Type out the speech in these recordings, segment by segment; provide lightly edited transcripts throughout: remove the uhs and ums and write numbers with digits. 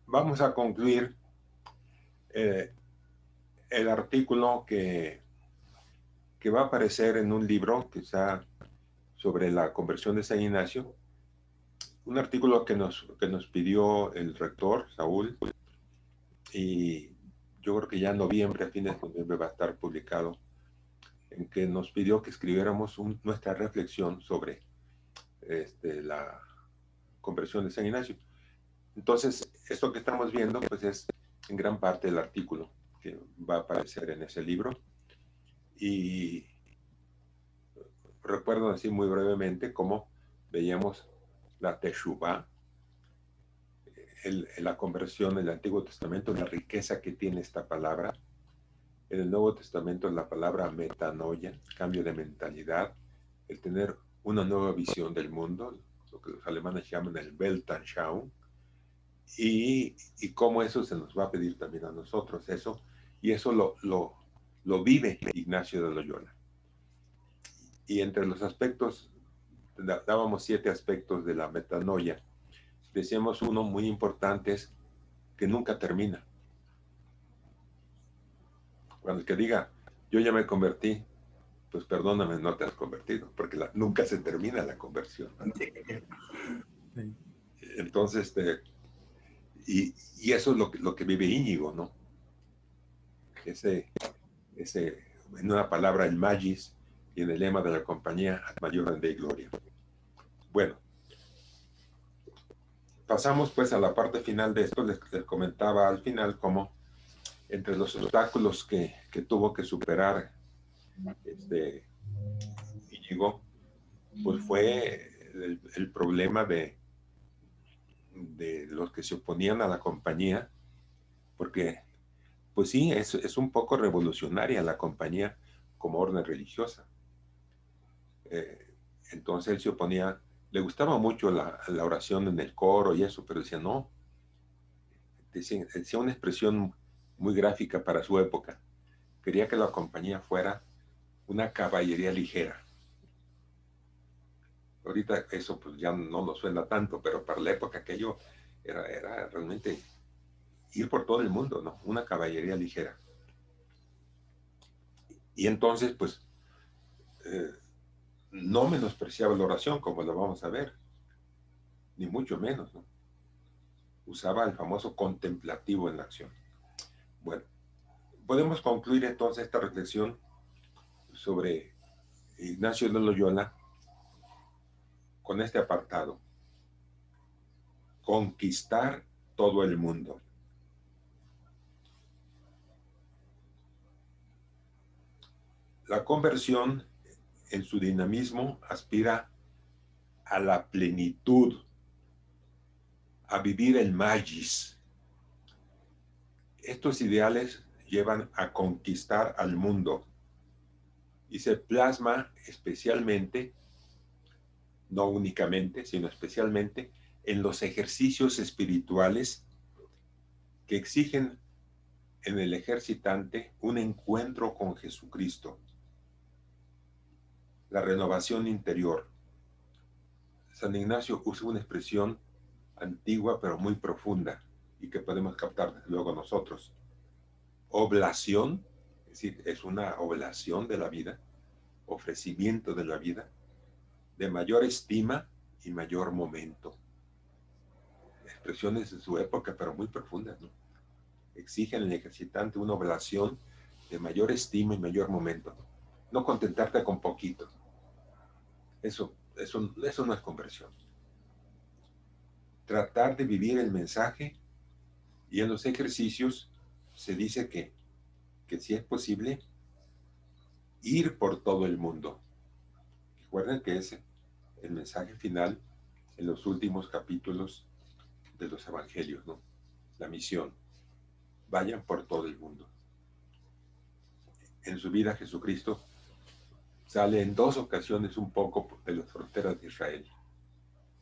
Vamos a concluir eh, el artículo que va a aparecer en un libro que está sobre la conversión de San Ignacio, un artículo que nos pidió el rector, Saúl, y yo creo que ya en noviembre, a fines de noviembre va a estar publicado, en que nos pidió que escribiéramos nuestra reflexión sobre la conversión de San Ignacio. Entonces, esto que estamos viendo, pues es en gran parte el artículo que va a aparecer en ese libro. Y recuerdo así muy brevemente cómo veíamos la Teshuvah, la conversión en el Antiguo Testamento, la riqueza que tiene esta palabra. En el Nuevo Testamento la palabra metanoia, cambio de mentalidad, el tener una nueva visión del mundo, lo que los alemanes llaman el Weltanschauung, y cómo eso se nos va a pedir también a nosotros, eso, y eso lo vive Ignacio de Loyola. Y entre los aspectos, dábamos 7 aspectos de la metanoia. Decíamos uno muy importante es que nunca termina. Cuando el que diga, yo ya me convertí, pues perdóname, no te has convertido, porque nunca se termina la conversión. Sí. Entonces, y eso es lo que vive Íñigo, ¿no? Ese, en una palabra, el magis, y en el lema de la compañía, ad majorem Dei gloria. Bueno, pasamos pues a la parte final de esto. Les comentaba al final cómo entre los obstáculos que tuvo que superar Íñigo, pues fue el problema de los que se oponían a la compañía, porque pues sí, es un poco revolucionaria la compañía como orden religiosa. Entonces él se oponía, le gustaba mucho la oración en el coro y eso, pero decía no, decía una expresión muy gráfica para su época. Quería que la compañía fuera una caballería ligera. Ahorita eso pues ya no nos suena tanto, pero para la época aquello era realmente ir por todo el mundo, ¿no? Una caballería ligera. Y entonces, pues, no menospreciaba la oración, como lo vamos a ver, ni mucho menos, ¿no? Usaba el famoso contemplativo en la acción. Bueno, podemos concluir entonces esta reflexión sobre Ignacio de Loyola con este apartado: conquistar todo el mundo. La conversión, en su dinamismo, aspira a la plenitud, a vivir el magis. Estos ideales llevan a conquistar al mundo y se plasma especialmente, no únicamente, sino especialmente en los ejercicios espirituales que exigen en el ejercitante un encuentro con Jesucristo, la renovación interior. San Ignacio usa una expresión antigua pero muy profunda y que podemos captar desde luego nosotros. Oblación, es decir, es una oblación de la vida, ofrecimiento de la vida, de mayor estima y mayor momento. Expresiones de su época, pero muy profundas, ¿no? Exigen al ejercitante una oblación de mayor estima y mayor momento. No contentarte con poquito. Eso no es conversión. Tratar de vivir el mensaje, y en los ejercicios se dice que si es posible, ir por todo el mundo. Recuerden que es el mensaje final en los últimos capítulos de los evangelios, ¿no? La misión. Vayan por todo el mundo. En su vida Jesucristo sale en 2 ocasiones un poco de las fronteras de Israel,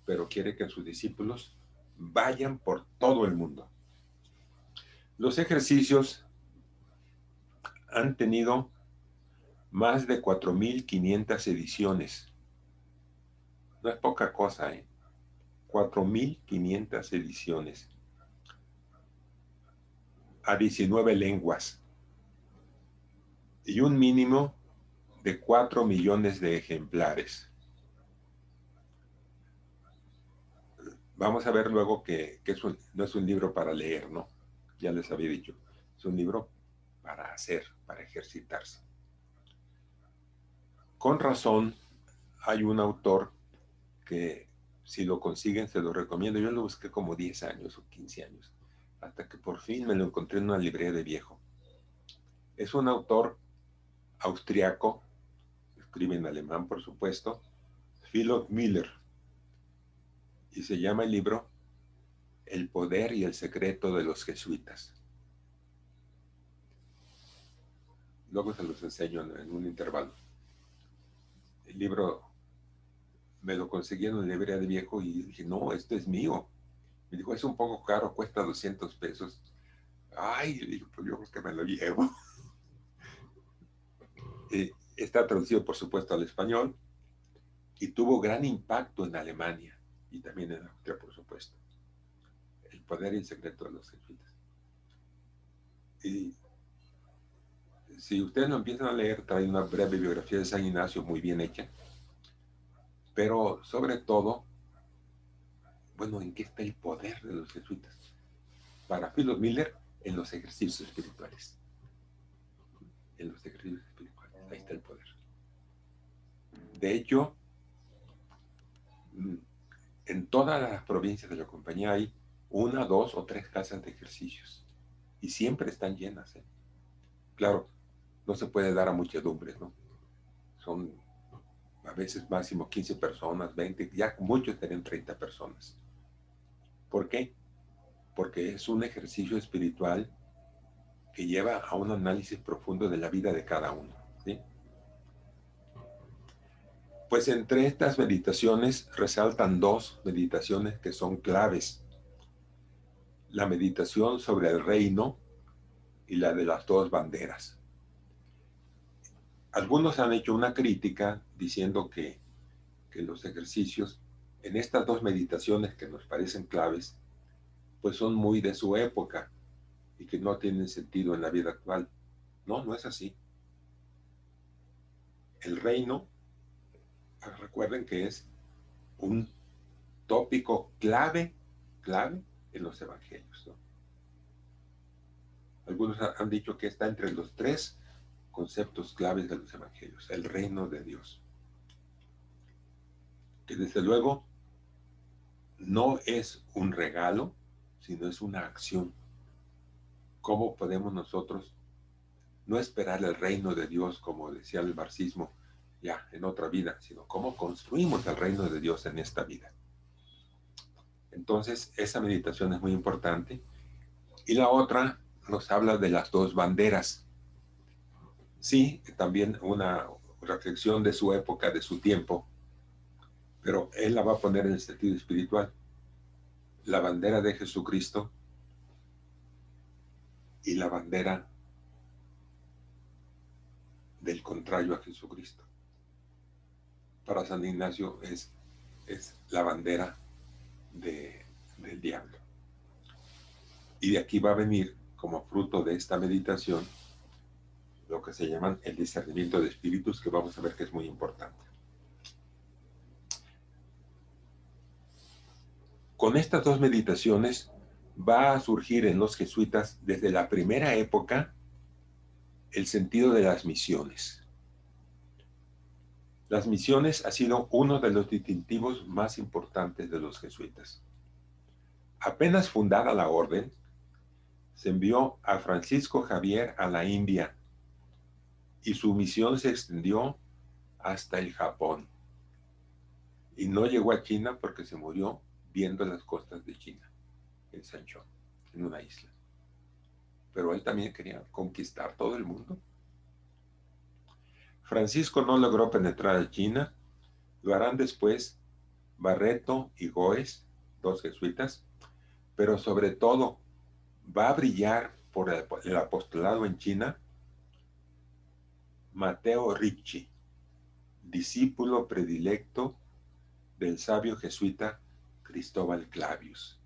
pero quiere que sus discípulos vayan por todo el mundo. Los ejercicios han tenido más de 4.500 ediciones. No es poca cosa, ¿eh? 4.500 ediciones. a 19 lenguas y un mínimo de 4 millones de ejemplares. Vamos a ver luego que no es un libro para leer, ¿no? Ya les había dicho. Es un libro para hacer, para ejercitarse. Con razón, hay un autor que si lo consiguen se lo recomiendo. Yo lo busqué como 10 años o 15 años, hasta que por fin me lo encontré en una librería de viejo. Es un autor austriaco, escribe en alemán, por supuesto, Philo Müller, y se llama el libro El poder y el secreto de los jesuitas. Luego se los enseño en un intervalo. El libro me lo conseguí en una librería de viejo y dije, no, esto es mío. Me dijo, es un poco caro, cuesta 200 pesos. Ay, le digo, pues yo creo que me lo llevo. Está traducido, por supuesto, al español y tuvo gran impacto en Alemania y también en Austria, por supuesto. El poder y el secreto de los jesuitas. Y si ustedes lo empiezan a leer, trae una breve biografía de San Ignacio muy bien hecha, pero sobre todo, bueno, ¿en qué está el poder de los jesuitas? Para Philo Müller, en los ejercicios espirituales. En los ejercicios espirituales, ahí está el poder. De hecho, en todas las provincias de la compañía hay 1, 2 o 3 casas de ejercicios y siempre están llenas, ¿eh? Claro, no se puede dar a muchedumbres, ¿no? Son a veces máximo 15 personas, 20, ya muchos tienen 30 personas. ¿Por qué? Porque es un ejercicio espiritual que lleva a un análisis profundo de la vida de cada uno, ¿sí? Pues entre estas meditaciones resaltan 2 meditaciones que son claves. La meditación sobre el reino y la de las 2 banderas. Algunos han hecho una crítica diciendo que los ejercicios en estas 2 meditaciones que nos parecen claves, pues son muy de su época y que no tienen sentido en la vida actual. No, no es así. El reino, recuerden que es un tópico clave en los evangelios, ¿no? Algunos han dicho que está entre los 3 conceptos claves de los evangelios, el reino de Dios. Que desde luego no es un regalo, sino es una acción. ¿Cómo podemos nosotros no esperar el reino de Dios, como decía el marxismo, ya en otra vida, sino cómo construimos el reino de Dios en esta vida? Entonces, esa meditación es muy importante. Y la otra nos habla de las 2 banderas. Sí, también una reflexión de su época, de su tiempo, pero él la va a poner en el sentido espiritual. La bandera de Jesucristo y la bandera del contrario a Jesucristo. Para San Ignacio es la bandera del diablo. Y de aquí va a venir, como fruto de esta meditación, lo que se llaman el discernimiento de espíritus, que vamos a ver que es muy importante. Con estas 2 meditaciones va a surgir en los jesuitas desde la primera época el sentido de las misiones. Las misiones ha sido uno de los distintivos más importantes de los jesuitas. Apenas fundada la orden, se envió a Francisco Javier a la India y su misión se extendió hasta el Japón. Y no llegó a China porque se murió viendo las costas de China, en Sanchón, en una isla. Pero él también quería conquistar todo el mundo. Francisco no logró penetrar a China, lo harán después Barreto y Goes, 2 jesuitas, pero sobre todo va a brillar por el apostolado en China Mateo Ricci, discípulo predilecto del sabio jesuita Cristóbal Clavius,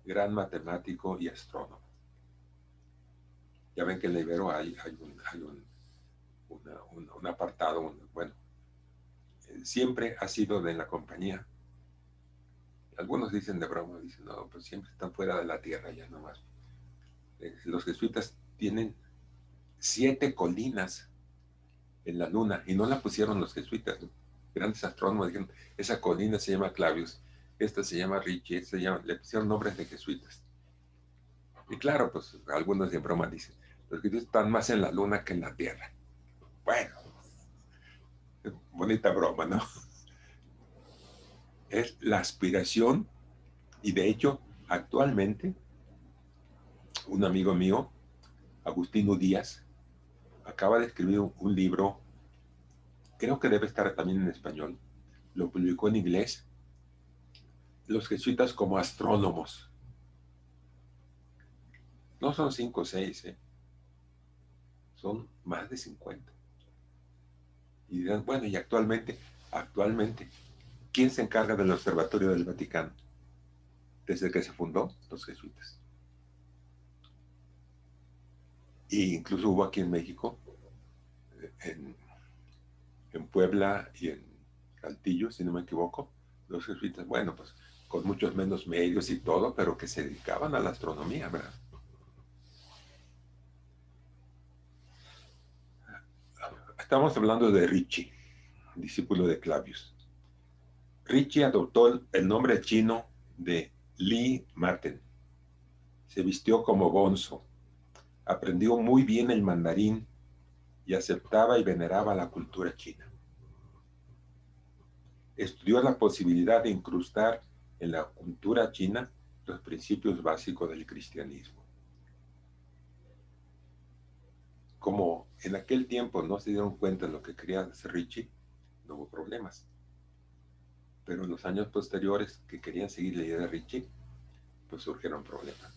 gran matemático y astrónomo. Ya ven que en la Ibero hay un apartado, bueno, siempre ha sido de la compañía. Algunos dicen de broma, dicen, no, pues siempre están fuera de la tierra ya nomás. Los jesuitas tienen 7 colinas en la luna y no la pusieron los jesuitas, ¿no? Grandes astrónomos dijeron, esa colina se llama Clavius, esta se llama Richie, esta se llama, le pusieron nombres de jesuitas. Y claro, pues algunos de broma dicen, los jesuitas están más en la luna que en la tierra. Bueno, bonita broma, ¿no? Es la aspiración y de hecho, actualmente, un amigo mío, Agustino Díaz, acaba de escribir un libro, creo que debe estar también en español, lo publicó en inglés, Los jesuitas como astrónomos. No son 5 o 6, son más de 50. Y dirán, bueno, y actualmente, ¿quién se encarga del Observatorio del Vaticano? Desde que se fundó, los jesuitas. E incluso hubo aquí en México, en, en Puebla y en Saltillo, si no me equivoco, los jesuitas, bueno, pues con muchos menos medios y todo, pero que se dedicaban a la astronomía, ¿verdad? Estamos hablando de Ritchie, discípulo de Clavius. Ritchie adoptó el nombre chino de Li Maten. Se vistió como bonzo, aprendió muy bien el mandarín y aceptaba y veneraba la cultura china. Estudió la posibilidad de incrustar en la cultura china los principios básicos del cristianismo. Como en aquel tiempo no se dieron cuenta de lo que quería hacer Ritchie, no hubo problemas. Pero en los años posteriores que querían seguir la idea de Ritchie, pues surgieron problemas.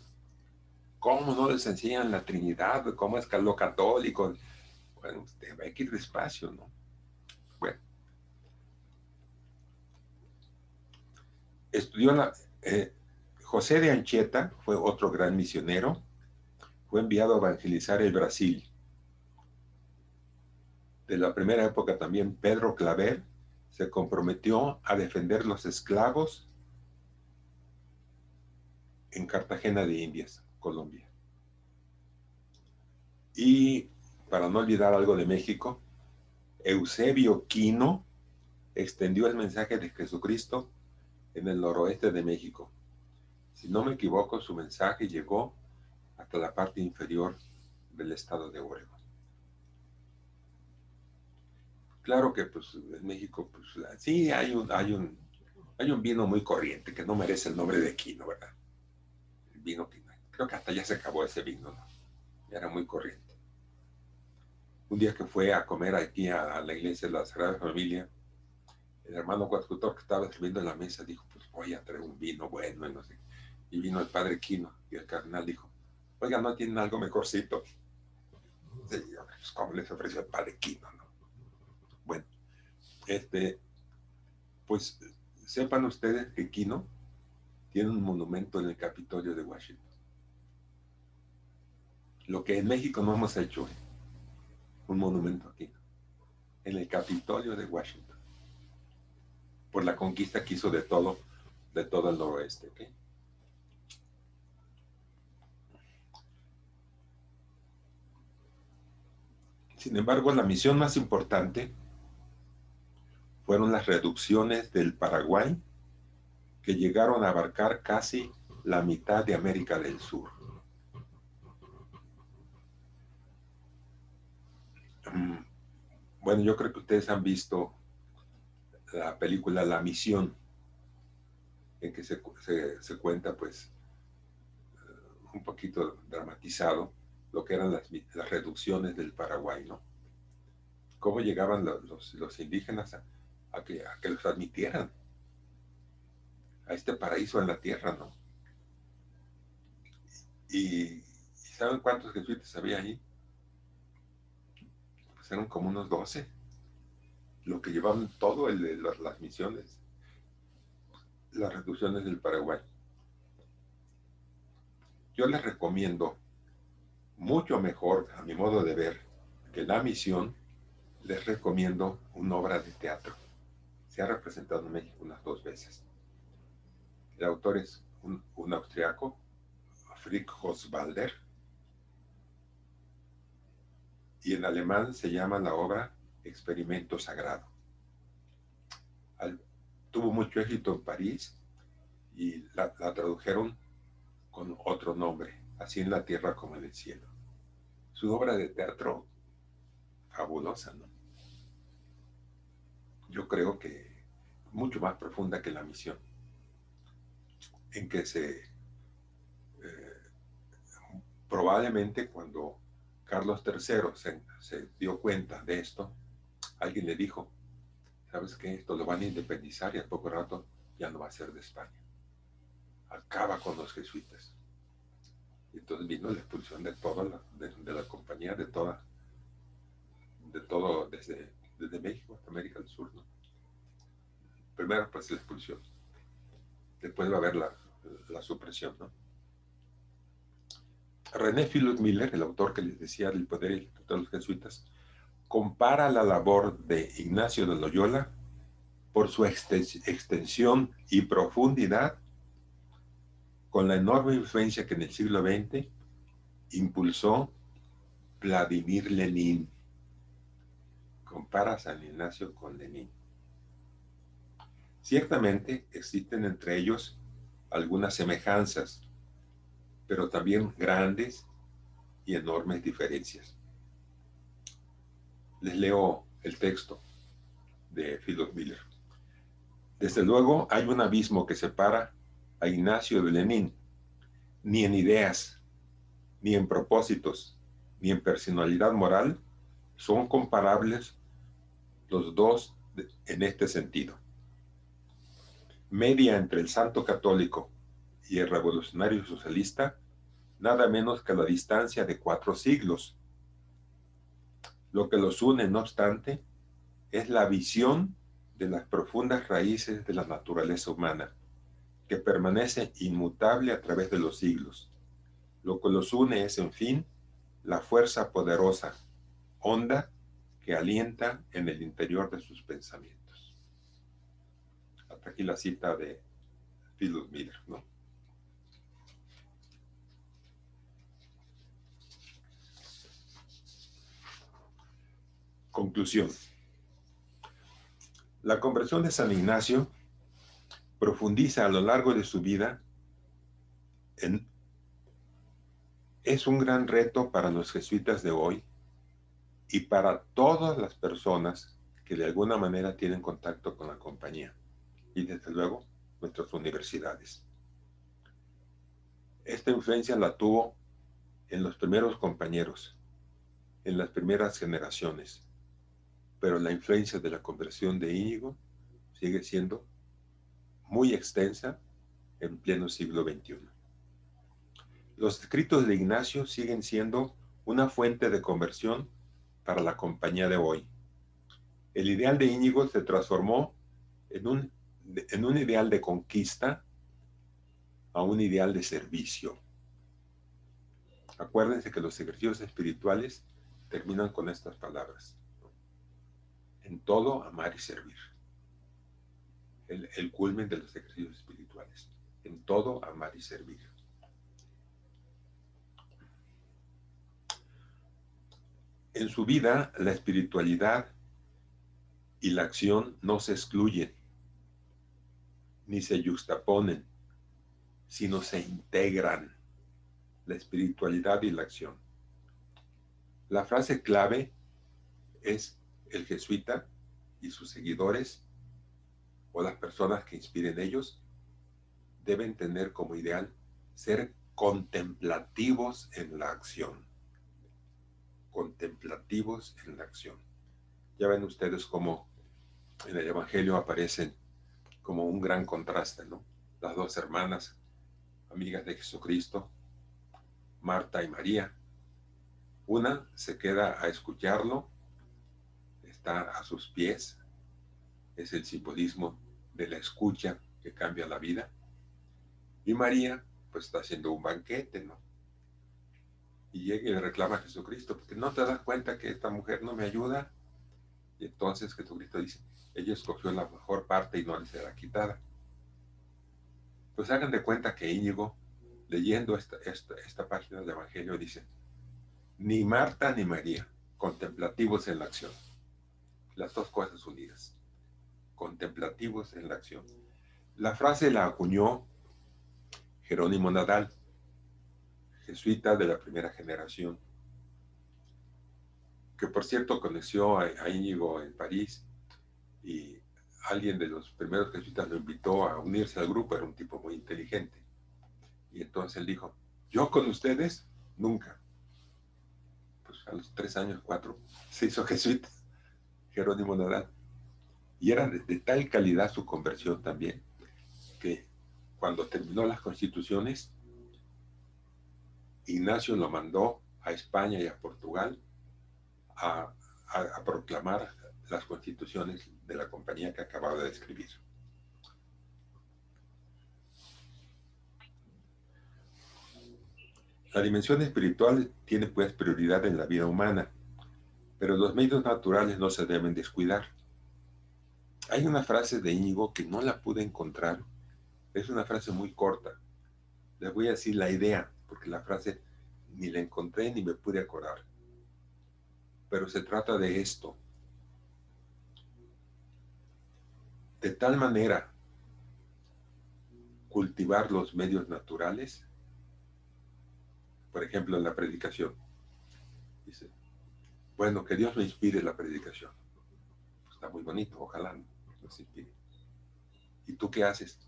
¿Cómo no les enseñan la Trinidad? ¿Cómo es lo católico? Bueno, usted hay que ir despacio, ¿no? Bueno, estudió José de Anchieta, fue otro gran misionero, fue enviado a evangelizar el Brasil. De la primera época también Pedro Claver se comprometió a defender los esclavos en Cartagena de Indias, Colombia. Y para no olvidar algo de México, Eusebio Quino extendió el mensaje de Jesucristo en el noroeste de México. Si no me equivoco, su mensaje llegó hasta la parte inferior del estado de Oregón. Claro que pues en México pues sí hay un vino muy corriente que no merece el nombre de Quino, ¿verdad? El vino Quino. Creo que hasta ya se acabó ese vino, ¿no? Era muy corriente. Un día que fue a comer aquí a la iglesia de la Sagrada Familia, el hermano coadjutor que estaba sirviendo en la mesa dijo, pues voy a traer un vino bueno, y no sé. Y vino el padre Quino y el cardenal dijo, oiga, ¿no tienen algo mejorcito? Sí, pues ¿cómo les ofreció el padre Quino, no? Bueno, pues sepan ustedes que Quino tiene un monumento en el Capitolio de Washington. Lo que en México no hemos hecho, un monumento aquí, en el Capitolio de Washington, por la conquista que hizo de todo el noroeste, ¿ok? Sin embargo, la misión más importante fueron las reducciones del Paraguay, que llegaron a abarcar casi la mitad de América del Sur. Bueno, yo creo que ustedes han visto la película La Misión, en que se cuenta, pues, un poquito dramatizado, lo que eran las reducciones del Paraguay, ¿no? Cómo llegaban los indígenas a que los admitieran a este paraíso en la tierra, ¿no? ¿Y saben cuántos jesuitas había ahí? Pues eran como unos 12, lo que llevaban todo las misiones, las reducciones del Paraguay. Yo les recomiendo mucho mejor, a mi modo de ver, que la misión, les recomiendo una obra de teatro. Se ha representado en México unas 2 veces. El autor es un austriaco, Frick Oswalder, y en alemán se llama la obra Experimento Sagrado. Tuvo mucho éxito en París y la tradujeron con otro nombre, Así en la tierra como en el cielo. Su obra de teatro fabulosa, ¿no? Yo creo que mucho más profunda que la misión, en que probablemente cuando Carlos III se dio cuenta de esto, alguien le dijo, ¿sabes qué? Esto lo van a independizar y al poco rato ya no va a ser de España. Acaba con los jesuitas. Y entonces vino la expulsión de toda la compañía, de todo, desde México hasta América del Sur, ¿no? Primero pues la expulsión, después va a haber la supresión, ¿no? René Philip Miller, el autor que les decía del poder y de los jesuitas, compara la labor de Ignacio de Loyola por su extensión y profundidad con la enorme influencia que en el siglo XX impulsó Vladimir Lenin. Compara a San Ignacio con Lenin. Ciertamente existen entre ellos algunas semejanzas, pero también grandes y enormes diferencias. Les leo el texto de Philip Miller. Desde luego hay un abismo que separa a Ignacio de Lenin. Ni en ideas, ni en propósitos, ni en personalidad moral son comparables los dos en este sentido. Media entre el santo católico y el revolucionario socialista, nada menos que la distancia de 4 siglos. Lo que los une, no obstante, es la visión de las profundas raíces de la naturaleza humana, que permanece inmutable a través de los siglos. Lo que los une es, en fin, la fuerza poderosa, honda, que alienta en el interior de sus pensamientos. Hasta aquí la cita de Philip Miller, ¿no? Conclusión. La conversión de San Ignacio profundiza a lo largo de su vida es un gran reto para los jesuitas de hoy y para todas las personas que de alguna manera tienen contacto con la compañía y desde luego nuestras universidades. Esta influencia la tuvo en los primeros compañeros, en las primeras generaciones, pero la influencia de la conversión de Íñigo sigue siendo muy extensa en pleno siglo XXI. Los escritos de Ignacio siguen siendo una fuente de conversión para la compañía de hoy. El ideal de Íñigo se transformó en un ideal de conquista a un ideal de servicio. Acuérdense que los ejercicios espirituales terminan con estas palabras: en todo amar y servir. El culmen de los ejercicios espirituales. En todo amar y servir. En su vida, la espiritualidad y la acción no se excluyen, ni se yuxtaponen, sino se integran, la espiritualidad y la acción. La frase clave es: el jesuita y sus seguidores, o las personas que inspiren ellos, deben tener como ideal ser contemplativos en la acción. Contemplativos en la acción. Ya ven ustedes cómo en el Evangelio aparecen como un gran contraste, ¿no? Las 2 hermanas, amigas de Jesucristo, Marta y María. Una se queda a escucharlo, está a sus pies, es el simbolismo de la escucha que cambia la vida. Y María, pues está haciendo un banquete, ¿no? y llega y le reclama a Jesucristo, porque no te das cuenta que esta mujer no me ayuda. Y entonces Jesucristo dice, ella escogió la mejor parte y no le será quitada. Pues hagan de cuenta que Íñigo, leyendo esta página del Evangelio, dice, ni Marta ni María, contemplativos en la acción. Las dos cosas unidas, contemplativos en la acción. La frase la acuñó Jerónimo Nadal, jesuita de la primera generación, que por cierto conoció a Íñigo en París, y alguien de los primeros jesuitas lo invitó a unirse al grupo, era un tipo muy inteligente. Y entonces él dijo, yo con ustedes, nunca. Pues a los 3 años, 4, se hizo jesuita, Jerónimo Nadal. Y era de tal calidad su conversión también, que cuando terminó las constituciones, Ignacio lo mandó a España y a Portugal a proclamar las constituciones de la compañía que acababa de escribir. La dimensión espiritual tiene pues prioridad en la vida humana, pero los medios naturales no se deben descuidar. Hay una frase de Íñigo que no la pude encontrar, es una frase muy corta. Les voy a decir la idea, porque la frase ni la encontré ni me pude acordar. Pero se trata de esto. De tal manera cultivar los medios naturales, por ejemplo, en la predicación. Dice, bueno, que Dios me inspire la predicación. Está muy bonito, ojalá nos inspire. ¿Y tú qué haces?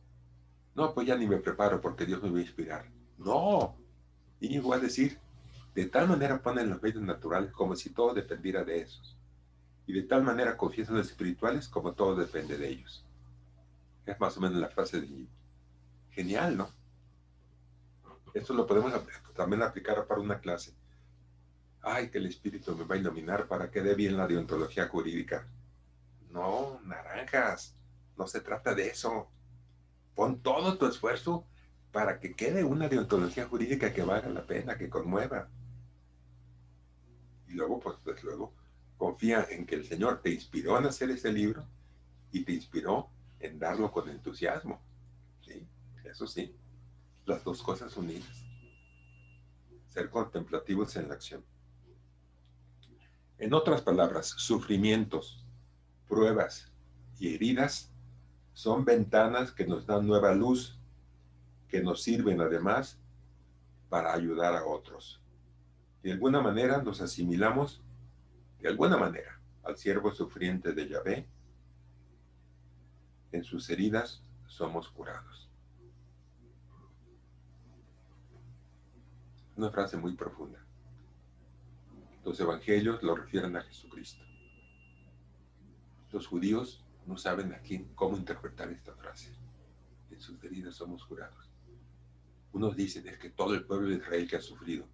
No, pues ya ni me preparo porque Dios me va a inspirar. No, Íñigo va a decir, de tal manera ponen los medios naturales como si todo dependiera de esos. Y de tal manera confiesan los espirituales como todo depende de ellos. Es más o menos la frase de Íñigo. Genial, ¿no? Esto lo podemos también aplicar para una clase. Ay, que el espíritu me va a iluminar para que dé bien la deontología jurídica. No, naranjas, no se trata de eso. Pon todo tu esfuerzo para que quede una deontología jurídica que valga la pena, que conmueva. Y luego, pues luego, confía en que el Señor te inspiró en hacer ese libro y te inspiró en darlo con entusiasmo. ¿Sí? Eso sí, las dos cosas unidas. Ser contemplativos en la acción. En otras palabras, sufrimientos, pruebas y heridas son ventanas que nos dan nueva luz, que nos sirven además para ayudar a otros. De alguna manera nos asimilamos, de alguna manera, al siervo sufriente de Yahvé. En sus heridas somos curados. Una frase muy profunda. Los evangelios lo refieren a Jesucristo. Los judíos no saben cómo interpretar esta frase. En sus heridas somos curados. Unos dicen, es que todo el pueblo de Israel que ha sufrido.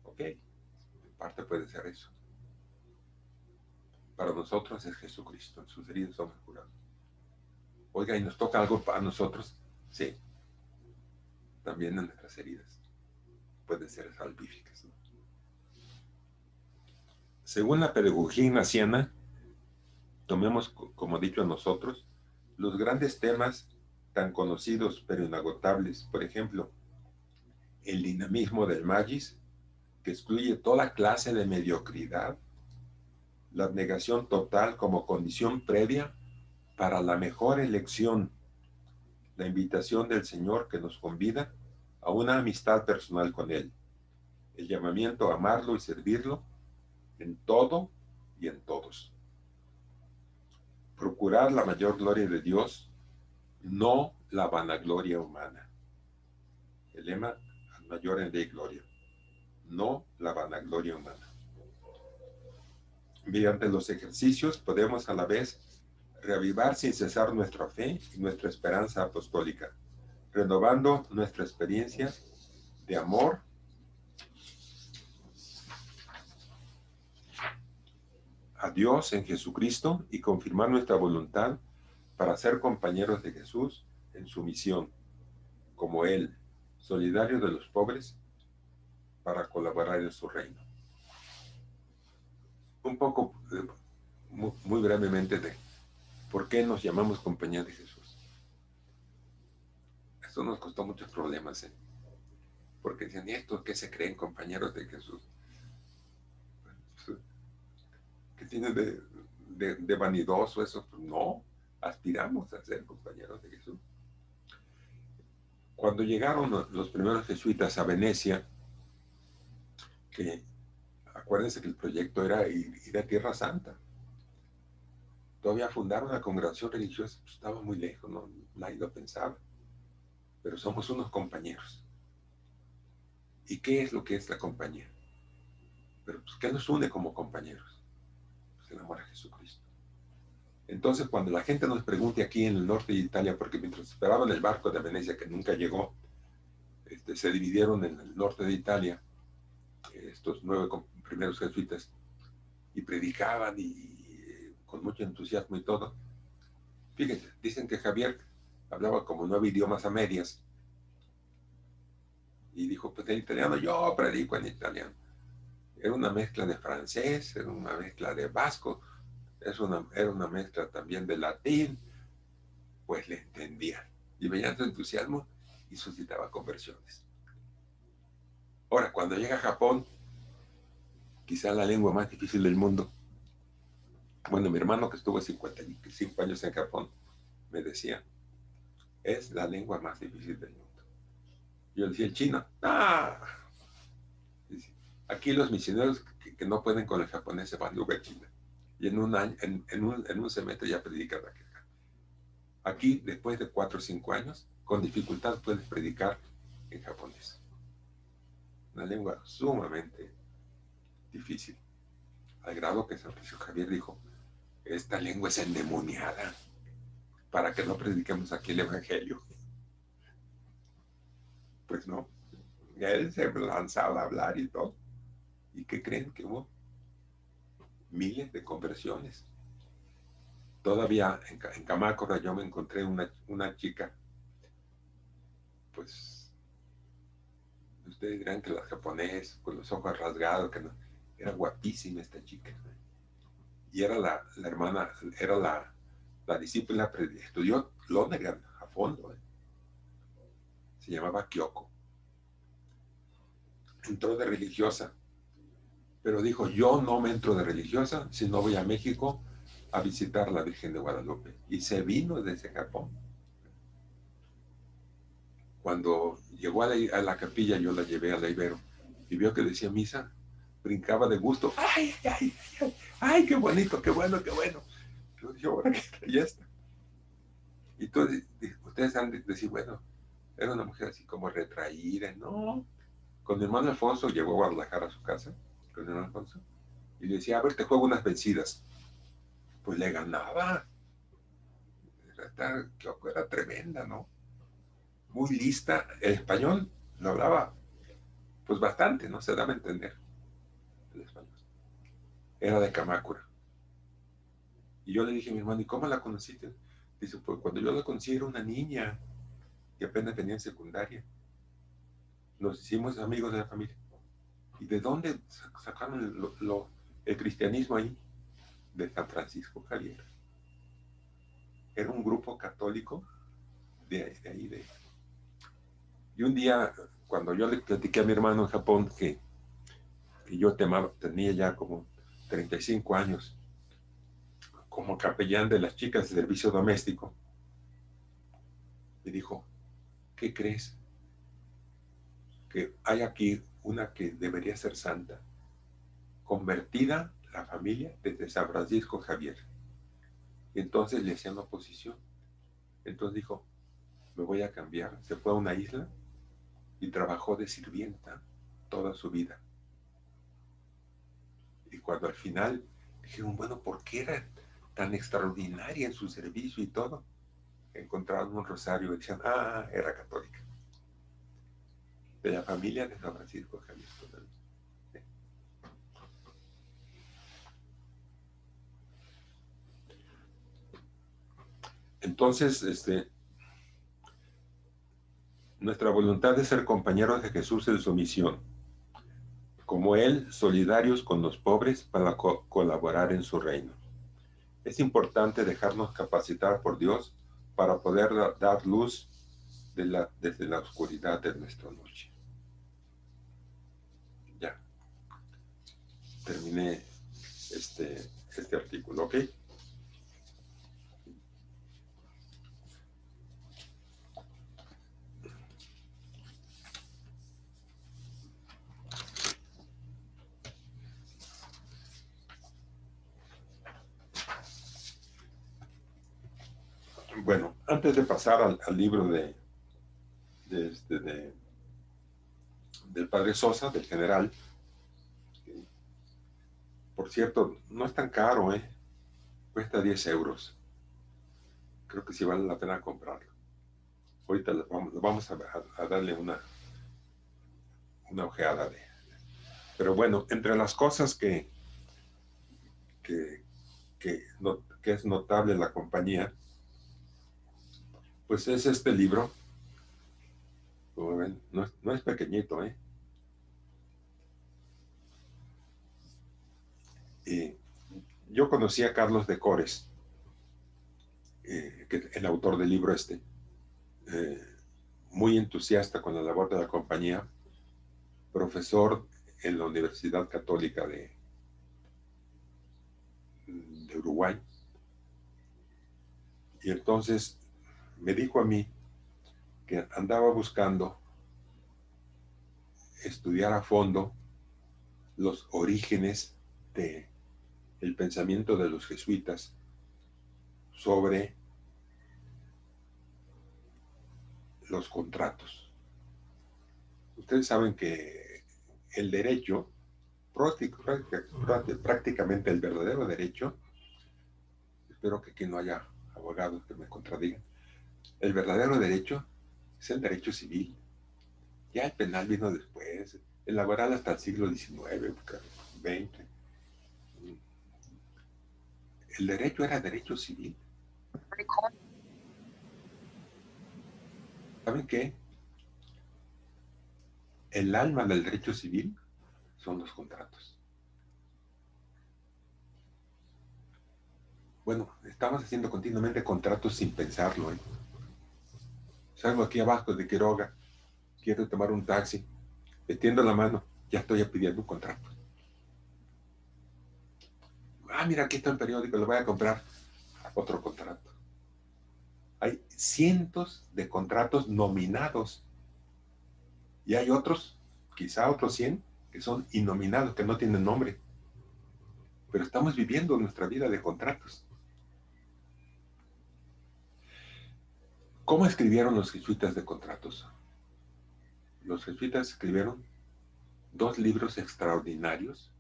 Ok, en parte puede ser eso. Para nosotros es Jesucristo, en sus heridas somos curados. Oiga, ¿y nos toca algo para nosotros? Sí. También en nuestras heridas. Pueden ser salvíficas, ¿no? Según la pedagogía ignaciana, tomemos como dicho a nosotros los grandes temas tan conocidos pero inagotables. Por ejemplo, el dinamismo del magis, que excluye toda clase de mediocridad, la abnegación total como condición previa para la mejor elección, la invitación del Señor que nos convida a una amistad personal con Él, el llamamiento a amarlo y servirlo en todo y en todos. Procurar la mayor gloria de Dios, no la vanagloria humana. El lema ad majorem Dei gloria, no la vanagloria humana. Mediante los ejercicios podemos a la vez reavivar sin cesar nuestra fe y nuestra esperanza apostólica, renovando nuestra experiencia de amor a Dios en Jesucristo y confirmar nuestra voluntad para ser compañeros de Jesús en su misión, como Él, solidario de los pobres, para colaborar en su reino. Un poco, muy brevemente, de por qué nos llamamos Compañía de Jesús. Esto nos costó muchos problemas, ¿eh? Porque decían, ¿y estos qué se creen compañeros de Jesús? ¿Qué tiene de vanidoso eso? Pues no, aspiramos a ser compañeros de Jesús. Cuando llegaron los primeros jesuitas a Venecia, que acuérdense que el proyecto era ir a Tierra Santa. Todavía fundar una congregación religiosa pues, estaba muy lejos, ¿no? Nadie lo pensaba. Pero somos unos compañeros. ¿Y qué es lo que es la compañía? Pero pues, ¿qué nos une como compañeros? Pues el amor a Jesucristo. Entonces, cuando la gente nos pregunte aquí en el norte de Italia, porque mientras esperaban el barco de Venecia, que nunca llegó, se dividieron en el norte de Italia, estos 9 primeros jesuitas, y predicaban y con mucho entusiasmo y todo. Fíjense, dicen que Javier hablaba como 9 idiomas a medias, y dijo, pues en italiano yo predico en italiano. Era una mezcla de francés, era una mezcla de vasco, era una mezcla también de latín, pues le entendían. Y veían su entusiasmo y suscitaba conversiones. Ahora, cuando llega a Japón, quizá la lengua más difícil del mundo. Bueno, mi hermano que estuvo 55 años en Japón, me decía, es la lengua más difícil del mundo. Yo decía, el chino, ¡ah! Aquí los misioneros que no pueden con el japonés se van a China. Y en un año, en un semestre ya predican aquí. Aquí, después de 4 o 5 años, con dificultad puedes predicar en japonés. Una lengua sumamente difícil. Al grado que San Francisco Javier dijo, esta lengua es endemoniada para que no prediquemos aquí el Evangelio. Pues no. Él se lanzaba a hablar y todo. ¿Y qué creen? Que hubo miles de conversiones. Todavía en Kamakura yo me encontré una chica, pues, ustedes dirán que la japonesa, con los ojos rasgados, que no, era guapísima esta chica. Y era la hermana, era la discípula, estudió Lonergan a fondo. Se llamaba Kyoko. Entró de religiosa, pero dijo, yo no me entro de religiosa si no voy a México a visitar a la Virgen de Guadalupe. Y se vino desde Japón. Cuando llegó a la capilla, yo la llevé a la Ibero y vio que decía misa, brincaba de gusto. ¡Ay, ay, ay! ¡Ay, qué bonito, qué bueno, qué bueno! Yo dije, ahora que ya está. Y entonces, ustedes han de decir, bueno, era una mujer así como retraída. No. Con mi hermano Alfonso llegó a Guadalajara a su casa, con mi hermano Alfonso, y le decía, a ver, te juego unas vencidas. Pues le ganaba. Era tremenda, ¿no? Muy lista. El español lo hablaba, pues bastante, ¿no? Se daba a entender el español. Era de Kamakura. Y yo le dije a mi hermano, ¿y cómo la conociste? Dice, pues cuando yo la conocí era una niña que apenas tenía en secundaria. Nos hicimos amigos de la familia. ¿Y de dónde sacaron el cristianismo ahí? De San Francisco Javier. Era un grupo católico de ahí. Y un día, cuando yo le platiqué a mi hermano en Japón que yo tenía ya como 35 años como capellán de las chicas de servicio doméstico, me dijo, ¿qué crees? Que hay aquí una que debería ser santa, convertida la familia desde San Francisco Javier. Y entonces le hacían oposición. Entonces dijo, me voy a cambiar. Se fue a una isla y trabajó de sirvienta toda su vida. Y cuando al final dijeron, bueno, ¿por qué era tan extraordinaria en su servicio y todo? Encontraron un rosario y decían, ah, era católica. De la familia de San Francisco Javier. Entonces, nuestra voluntad de ser compañeros de Jesús en su misión, como Él, solidarios con los pobres para colaborar en su reino. Es importante dejarnos capacitar por Dios para poder dar luz desde la oscuridad de nuestra noche. Ya, terminé este artículo, ¿ok? Bueno, antes de pasar al libro del padre Sosa, del general, por cierto, no es tan caro, cuesta 10 euros. Creo que sí vale la pena comprarlo. Ahorita vamos a darle una ojeada Pero bueno, entre las cosas que es notable la compañía, pues es este libro. Como ven, no es pequeñito, Y yo conocí a Carlos de Cores, el autor del libro eh, muy entusiasta con la labor de la compañía, profesor en la Universidad Católica de Uruguay. Y entonces me dijo a mí que andaba buscando estudiar a fondo los orígenes del pensamiento de los jesuitas sobre los contratos. Ustedes saben que el derecho, prácticamente el verdadero derecho, espero que aquí no haya abogados que me contradigan, el verdadero derecho es el derecho civil. Ya el penal vino después, el laboral hasta el siglo XIX, XX. El derecho era derecho civil. ¿Saben qué? El alma del derecho civil son los contratos. Bueno, estamos haciendo continuamente contratos sin pensarlo. Salgo aquí abajo de Quiroga, quiero tomar un taxi, le tiendo la mano, ya estoy pidiendo un contrato. Ah, mira, aquí está el periódico, lo voy a comprar. Otro contrato. Hay cientos de contratos nominados. Y hay otros, quizá otros 100, que son innominados, que no tienen nombre. Pero estamos viviendo nuestra vida de contratos. ¿Cómo escribieron los jesuitas de contratos? Los jesuitas escribieron 2 libros extraordinarios,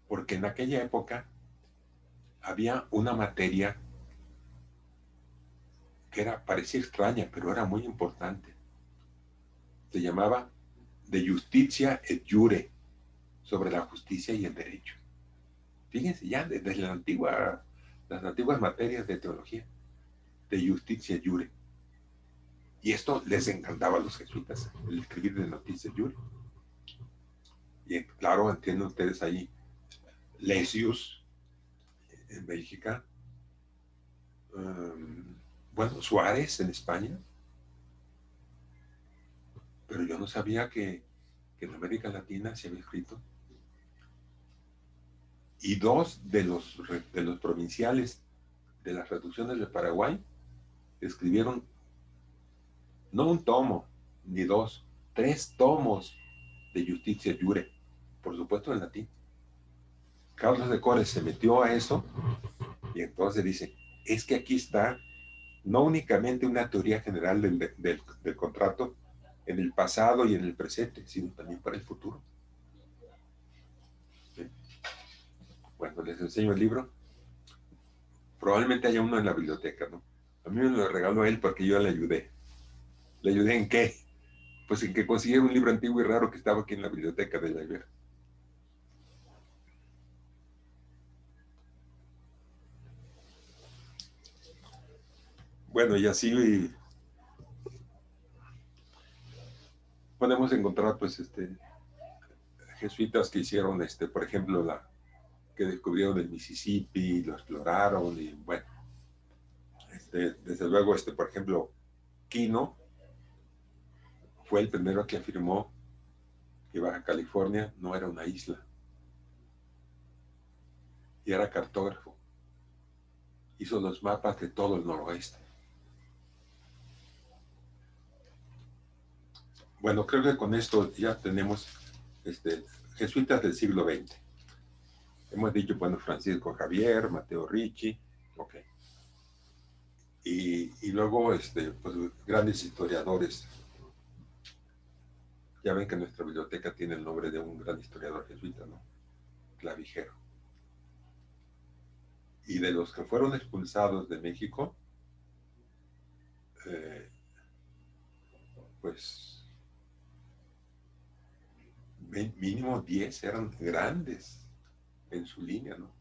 porque en aquella época había una materia que parecía extraña, pero era muy importante. Se llamaba De Justitia et Jure, sobre la justicia y el derecho. Fíjense, ya desde las antiguas materias de teología, De Justitia et Jure. Y esto les encantaba a los jesuitas, el escribir de Noticias Jure. Y claro, entienden ustedes ahí, Lessius, en Bélgica, bueno, Suárez en España, pero yo no sabía que en América Latina se había escrito. Y 2 de los provinciales de las reducciones de Paraguay escribieron no un tomo, ni 2, 3 tomos de Justitia Jure, por supuesto en latín. Carlos de Cores se metió a eso y entonces dice, es que aquí está no únicamente una teoría general del contrato en el pasado y en el presente, sino también para el futuro. ¿Sí? Bueno, les enseño el libro. Probablemente haya uno en la biblioteca, ¿no? A mí me lo regaló él porque yo le ayudé. ¿Le ayudé en qué? Pues en que consiguiera un libro antiguo y raro que estaba aquí en la biblioteca de la Ibera. Bueno, y así podemos encontrar, pues, jesuitas que hicieron, por ejemplo, que descubrieron el Mississippi, lo exploraron, y bueno, desde luego, por ejemplo, Quino fue el primero que afirmó que Baja California no era una isla, y era cartógrafo. Hizo los mapas de todo el noroeste. Bueno, creo que con esto ya tenemos jesuitas del siglo XX. Hemos dicho, bueno, Francisco Javier, Mateo Ricci, ok. Y luego, pues, grandes historiadores. Ya ven que nuestra biblioteca tiene el nombre de un gran historiador jesuita, ¿no? Clavijero. Y de los que fueron expulsados de México, pues mínimo 10 eran grandes en su línea, ¿no?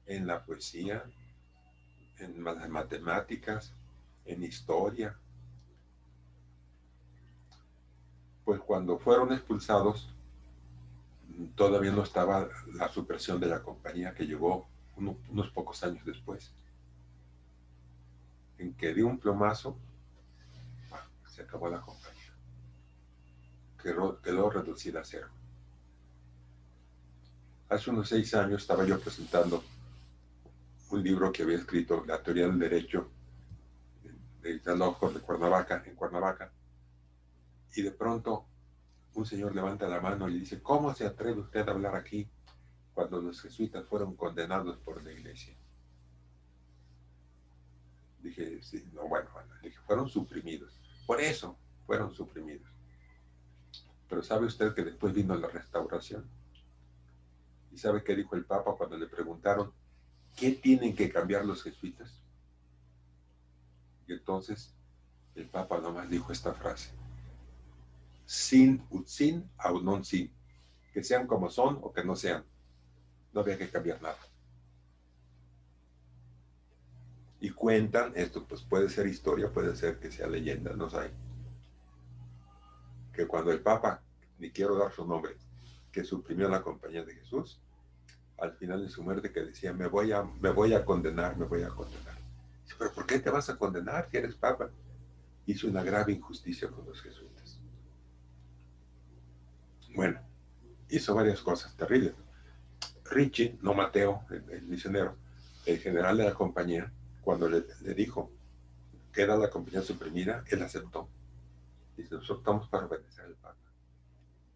En la poesía, en las matemáticas, en historia. Pues cuando fueron expulsados, todavía no estaba la supresión de la compañía, que llegó unos pocos años después, en que dio un plomazo, se acabó la compañía. Quedó reducida a cero. Hace unos 6 años estaba yo presentando un libro que había escrito, La teoría del derecho, de Italo de Cuernavaca, en Cuernavaca, y de pronto un señor levanta la mano y dice: ¿cómo se atreve usted a hablar aquí cuando los jesuitas fueron condenados por la iglesia? Dije, sí, no, bueno, dije, fueron suprimidos. Por eso fueron suprimidos. Pero ¿sabe usted que después vino la restauración? ¿Y sabe qué dijo el Papa cuando le preguntaron qué tienen que cambiar los jesuitas? Y entonces el Papa nomás dijo esta frase: sin ut sin aut non sin. Que sean como son o que no sean. No había que cambiar nada. Y cuentan, esto pues puede ser historia, puede ser que sea leyenda, no sé, que cuando el Papa, ni quiero dar su nombre, que suprimió la Compañía de Jesús, al final de su muerte, que decía: me voy a condenar, me voy a condenar. Dice: ¿pero por qué te vas a condenar si eres Papa? Hizo una grave injusticia con los jesuitas. Bueno, hizo varias cosas terribles. Ricci, no Mateo, el misionero, el general de la compañía, cuando le dijo que era la compañía suprimida, él aceptó. Dice: nosotros estamos para obedecer al Papa.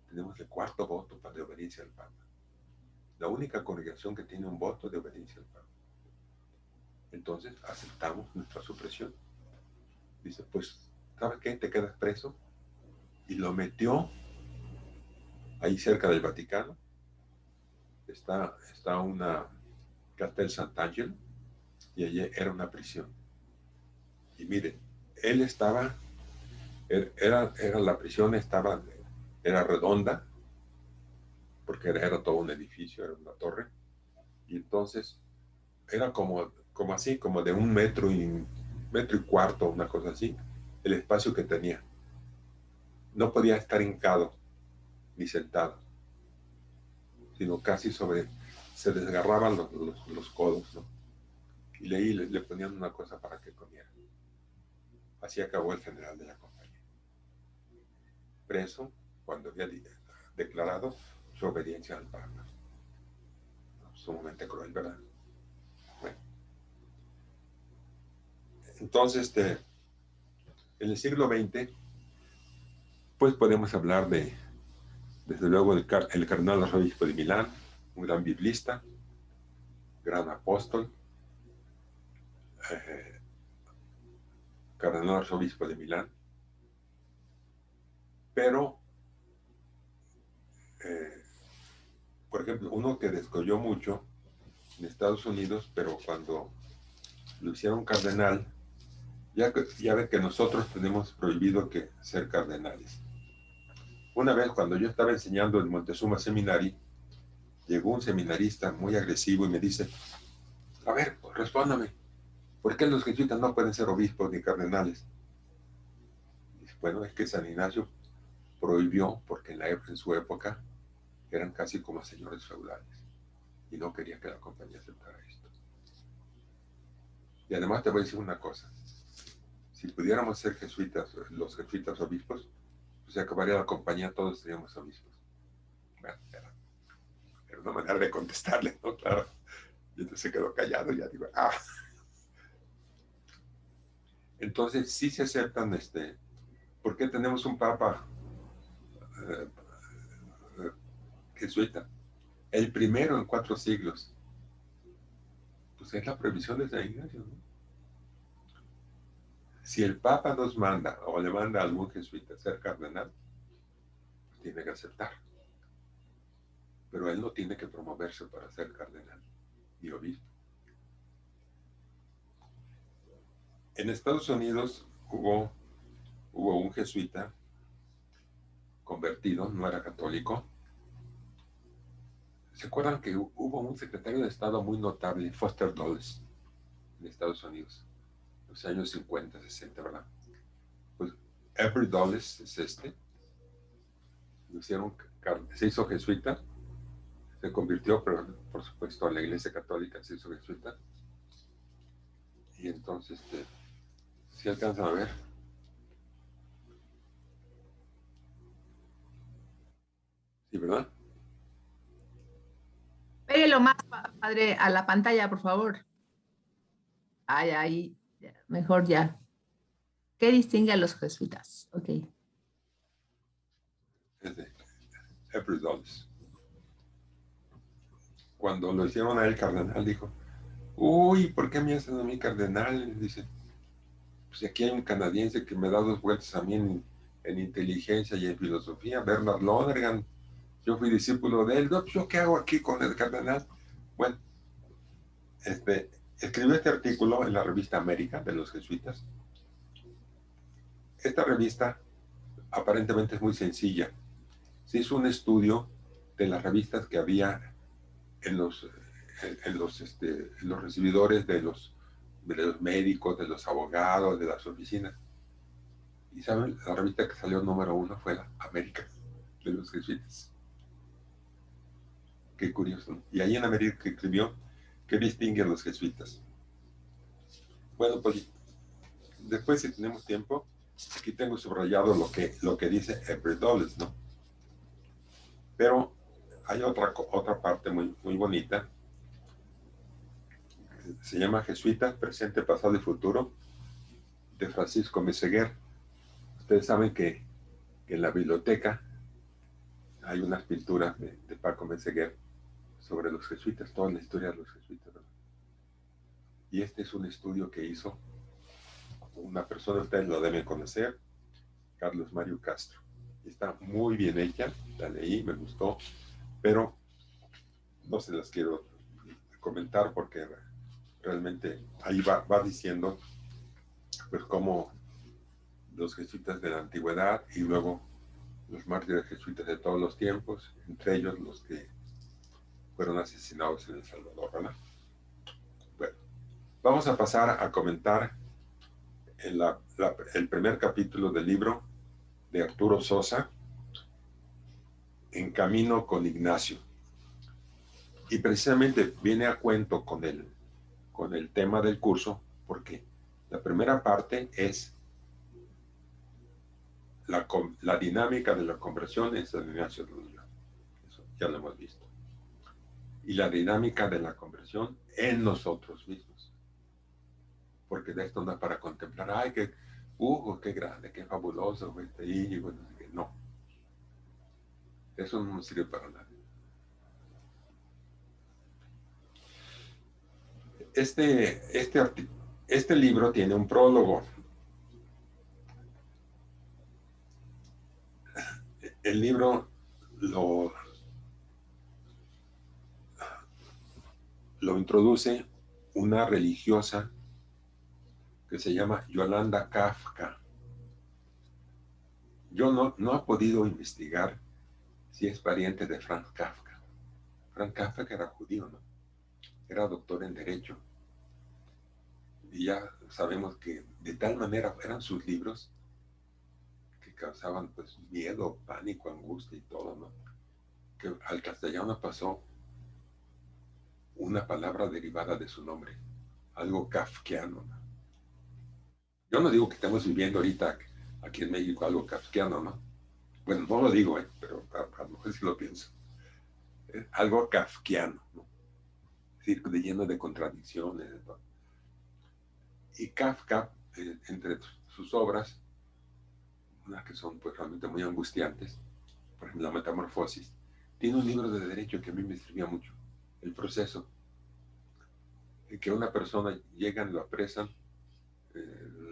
Tenemos el 4º voto para de obediencia al Papa. La única congregación que tiene un voto de obediencia al Papa. Entonces aceptamos nuestra supresión. Dice: pues, ¿sabes qué? Te quedas preso. Y lo metió ahí cerca del Vaticano. Está una Castel Sant'Angelo, y allí era una prisión. Y miren, él estaba, era la prisión, era redonda, porque era todo un edificio, era una torre, y entonces era como así, como de 1,4 metros, una cosa así, el espacio que tenía. No podía estar hincado ni sentado, sino casi se desgarraban los codos, ¿no? Y ahí le ponían una cosa para que comiera. Así acabó el general de la compañía. Preso cuando había declarado su obediencia al Papa. Sumamente cruel, ¿verdad? Bueno. Entonces, en el siglo XX, pues podemos hablar desde luego, el cardenal arzobispo de Milán, un gran biblista, gran apóstol, cardenal arzobispo de Milán, pero, por ejemplo, uno que descolló mucho en Estados Unidos, pero cuando lo hicieron cardenal, ya ven que nosotros tenemos prohibido ser cardenales. Una vez, cuando yo estaba enseñando en Montezuma Seminary, llegó un seminarista muy agresivo y me dice: a ver, respóndame, ¿por qué los jesuitas no pueden ser obispos ni cardenales? Dice: bueno, es que San Ignacio prohibió porque en su época eran casi como señores feudales y no quería que la compañía aceptara esto. Y además te voy a decir una cosa. Si pudiéramos ser jesuitas, los jesuitas obispos, pues se acabaría la compañía, todos seríamos obispos. Bueno, era una manera de contestarle, ¿no? Claro. Y entonces se quedó callado y ya digo, ah. Entonces sí se aceptan, ¿por qué tenemos un papa eh, jesuita? El primero en 4 siglos. Pues es la prohibición de San Ignacio, ¿no? Si el papa nos manda o le manda a algún jesuita a ser cardenal, pues tiene que aceptar. Pero él no tiene que promoverse para ser cardenal ni obispo. En Estados Unidos hubo un jesuita convertido, no era católico. ¿Se acuerdan que hubo un secretario de Estado muy notable, Foster Dulles, en Estados Unidos, en los años 50, 60, ¿verdad? Pues Avery Dulles es se hizo jesuita, se convirtió, pero por supuesto a la Iglesia Católica se hizo jesuita. Y entonces, si alcanzan a ver. Sí, ¿verdad? Pégalo más, padre, a la pantalla, por favor. Ay, ahí, mejor ya. ¿Qué distingue a los jesuitas? Ok. Es de Avery Dulles. Cuando lo hicieron a él cardenal, dijo, uy, ¿por qué me hacen a mí cardenal? Dice, pues aquí hay un canadiense que me da 2 vueltas a mí en inteligencia y en filosofía, Bernard Lonergan. Yo fui discípulo de él. No, pues, ¿yo qué hago aquí con el cardenal? Bueno, escribió este artículo en la revista América de los jesuitas. Esta revista aparentemente es muy sencilla. Se hizo un estudio de las revistas que había en los recibidores de los médicos, de los abogados, de las oficinas. Y saben, la revista que salió número 1 fue la América de los jesuitas. Qué curioso, ¿no? Y ahí en América escribió qué distingue a los jesuitas. Bueno, pues después, si tenemos tiempo, aquí tengo subrayado lo que dice Avery Dulles, ¿no? Pero hay otra parte muy, muy bonita. Se llama Jesuitas, presente, pasado y futuro, de Francisco Meseguer. Ustedes saben que en la biblioteca hay unas pinturas de Paco Meseguer sobre los jesuitas, toda la historia de los jesuitas, ¿no? Y este es un estudio que hizo una persona, ustedes lo deben conocer, Carlos Mario Castro. Está muy bien hecha, la leí, me gustó, pero no se las quiero comentar porque realmente ahí va diciendo pues cómo los jesuitas de la antigüedad y luego los mártires jesuitas de todos los tiempos, entre ellos los que fueron asesinados en El Salvador, ¿verdad? Bueno, vamos a pasar a comentar el primer capítulo del libro de Arturo Sosa, En camino con Ignacio. Y precisamente viene a cuento con el tema del curso, porque la primera parte es la dinámica de la conversión en San Ignacio de Loyola. Eso ya lo hemos visto. Y la dinámica de la conversión en nosotros mismos. Porque de esto no es para contemplar, ay, qué grande, qué fabuloso, y bueno, no. Eso no sirve para nada. Este libro tiene un prólogo. El libro lo introduce una religiosa que se llama Yolanda Kafka. Yo no he podido investigar si es pariente de Franz Kafka. Franz Kafka era judío, ¿no? Era doctor en Derecho. Y ya sabemos que de tal manera eran sus libros que causaban pues miedo, pánico, angustia y todo, ¿no? Que al castellano pasó una palabra derivada de su nombre, algo kafkiano, ¿no? Yo no digo que estemos viviendo ahorita aquí en México algo kafkiano, ¿no? Bueno, no lo digo, pero a lo mejor sí lo pienso. Algo kafkiano, ¿no? Es decir, lleno de contradicciones, ¿no? Y Kafka, entre sus obras, unas que son pues realmente muy angustiantes, por ejemplo, La Metamorfosis, tiene un libro de derecho que a mí me servía mucho, El Proceso, en que una persona llegan, lo apresan,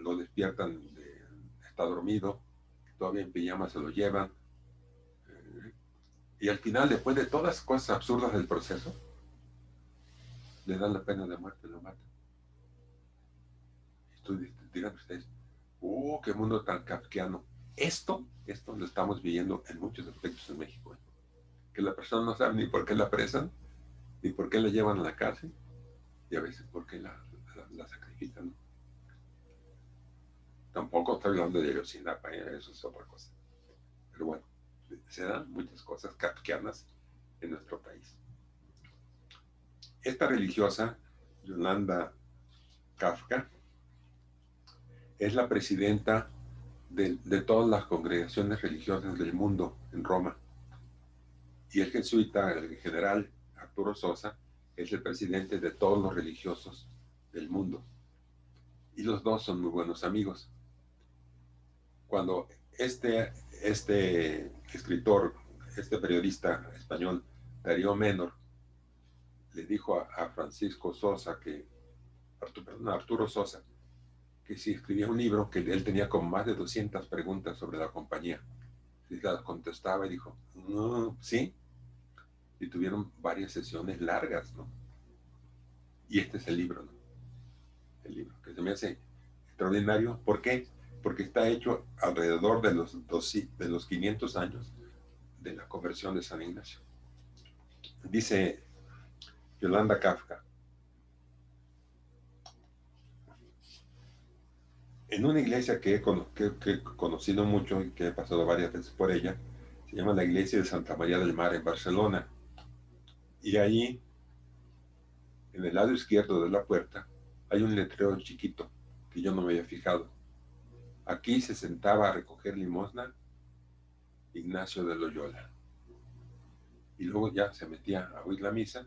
lo despiertan, está dormido, todavía en pijama se lo llevan, y al final, después de todas las cosas absurdas del proceso, le dan la pena de muerte, lo matan. Digan ustedes, qué mundo tan kafkiano. Esto lo estamos viviendo en muchos aspectos en México, que la persona no sabe ni por qué la apresan, ni por qué la llevan a la cárcel, y a veces por qué la sacrifican, ¿no? Tampoco estoy hablando de Ayotzinapa, eso es otra cosa. Pero bueno, se dan muchas cosas kafkianas en nuestro país. Esta religiosa, Yolanda Kafka, es la presidenta de todas las congregaciones religiosas del mundo en Roma. Y el jesuita, el general Arturo Sosa, es el presidente de todos los religiosos del mundo. Y los dos son muy buenos amigos. Cuando este escritor, este periodista español, Darío Menor, le dijo a Francisco Sosa Arturo Sosa, que si escribía un libro, que él tenía como más de 200 preguntas sobre la compañía. Y las contestaba y dijo, no, sí. Y tuvieron varias sesiones largas, ¿no? Y este es el libro, ¿no? El libro, que se me hace extraordinario. ¿Por qué? Porque está hecho alrededor de los 500 años de la conversión de San Ignacio. Dice Yolanda Kafka, en una iglesia que he conocido mucho y que he pasado varias veces por ella, se llama la iglesia de Santa María del Mar en Barcelona. Y ahí, en el lado izquierdo de la puerta, hay un letrero chiquito que yo no me había fijado. Aquí se sentaba a recoger limosna Ignacio de Loyola. Y luego ya se metía a oír la misa,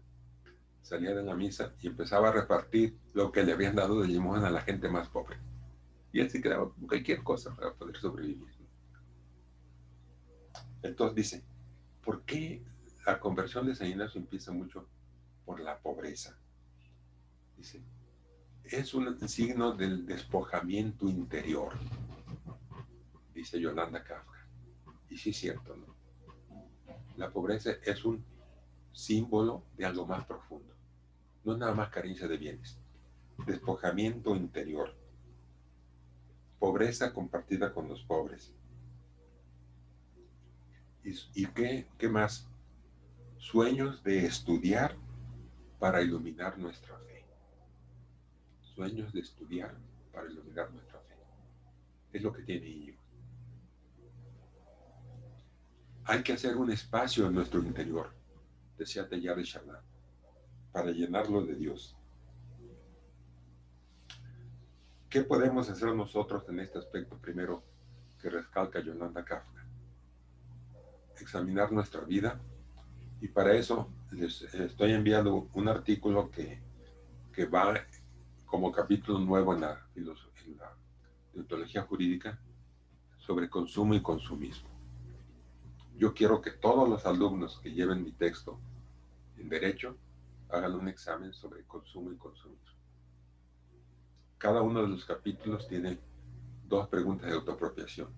salía de la misa y empezaba a repartir lo que le habían dado de limosna a la gente más pobre. Y él se quedaba con cualquier cosa para poder sobrevivir. Entonces dice, ¿por qué la conversión de San Ignacio empieza mucho por la pobreza? Dice, es un signo del despojamiento interior, dice Yolanda Kafka. Y sí es cierto, ¿no? La pobreza es un símbolo de algo más profundo. No es nada más carencia de bienes. Despojamiento interior. Pobreza compartida con los pobres. ¿Y qué más? Sueños de estudiar para iluminar nuestra fe. Sueños de estudiar para iluminar nuestra fe. Es lo que tiene Íñigo. Hay que hacer un espacio en nuestro interior, decía Teilhard de Chardin, para llenarlo de Dios. ¿Qué podemos hacer nosotros en este aspecto primero que recalca Yolanda Kafka? Examinar nuestra vida, y para eso les estoy enviando un artículo que va como capítulo nuevo en la deontología jurídica sobre consumo y consumismo. Yo quiero que todos los alumnos que lleven mi texto en derecho hagan un examen sobre consumo y consumismo. Cada uno de los capítulos tiene 2 preguntas de autoapropiación.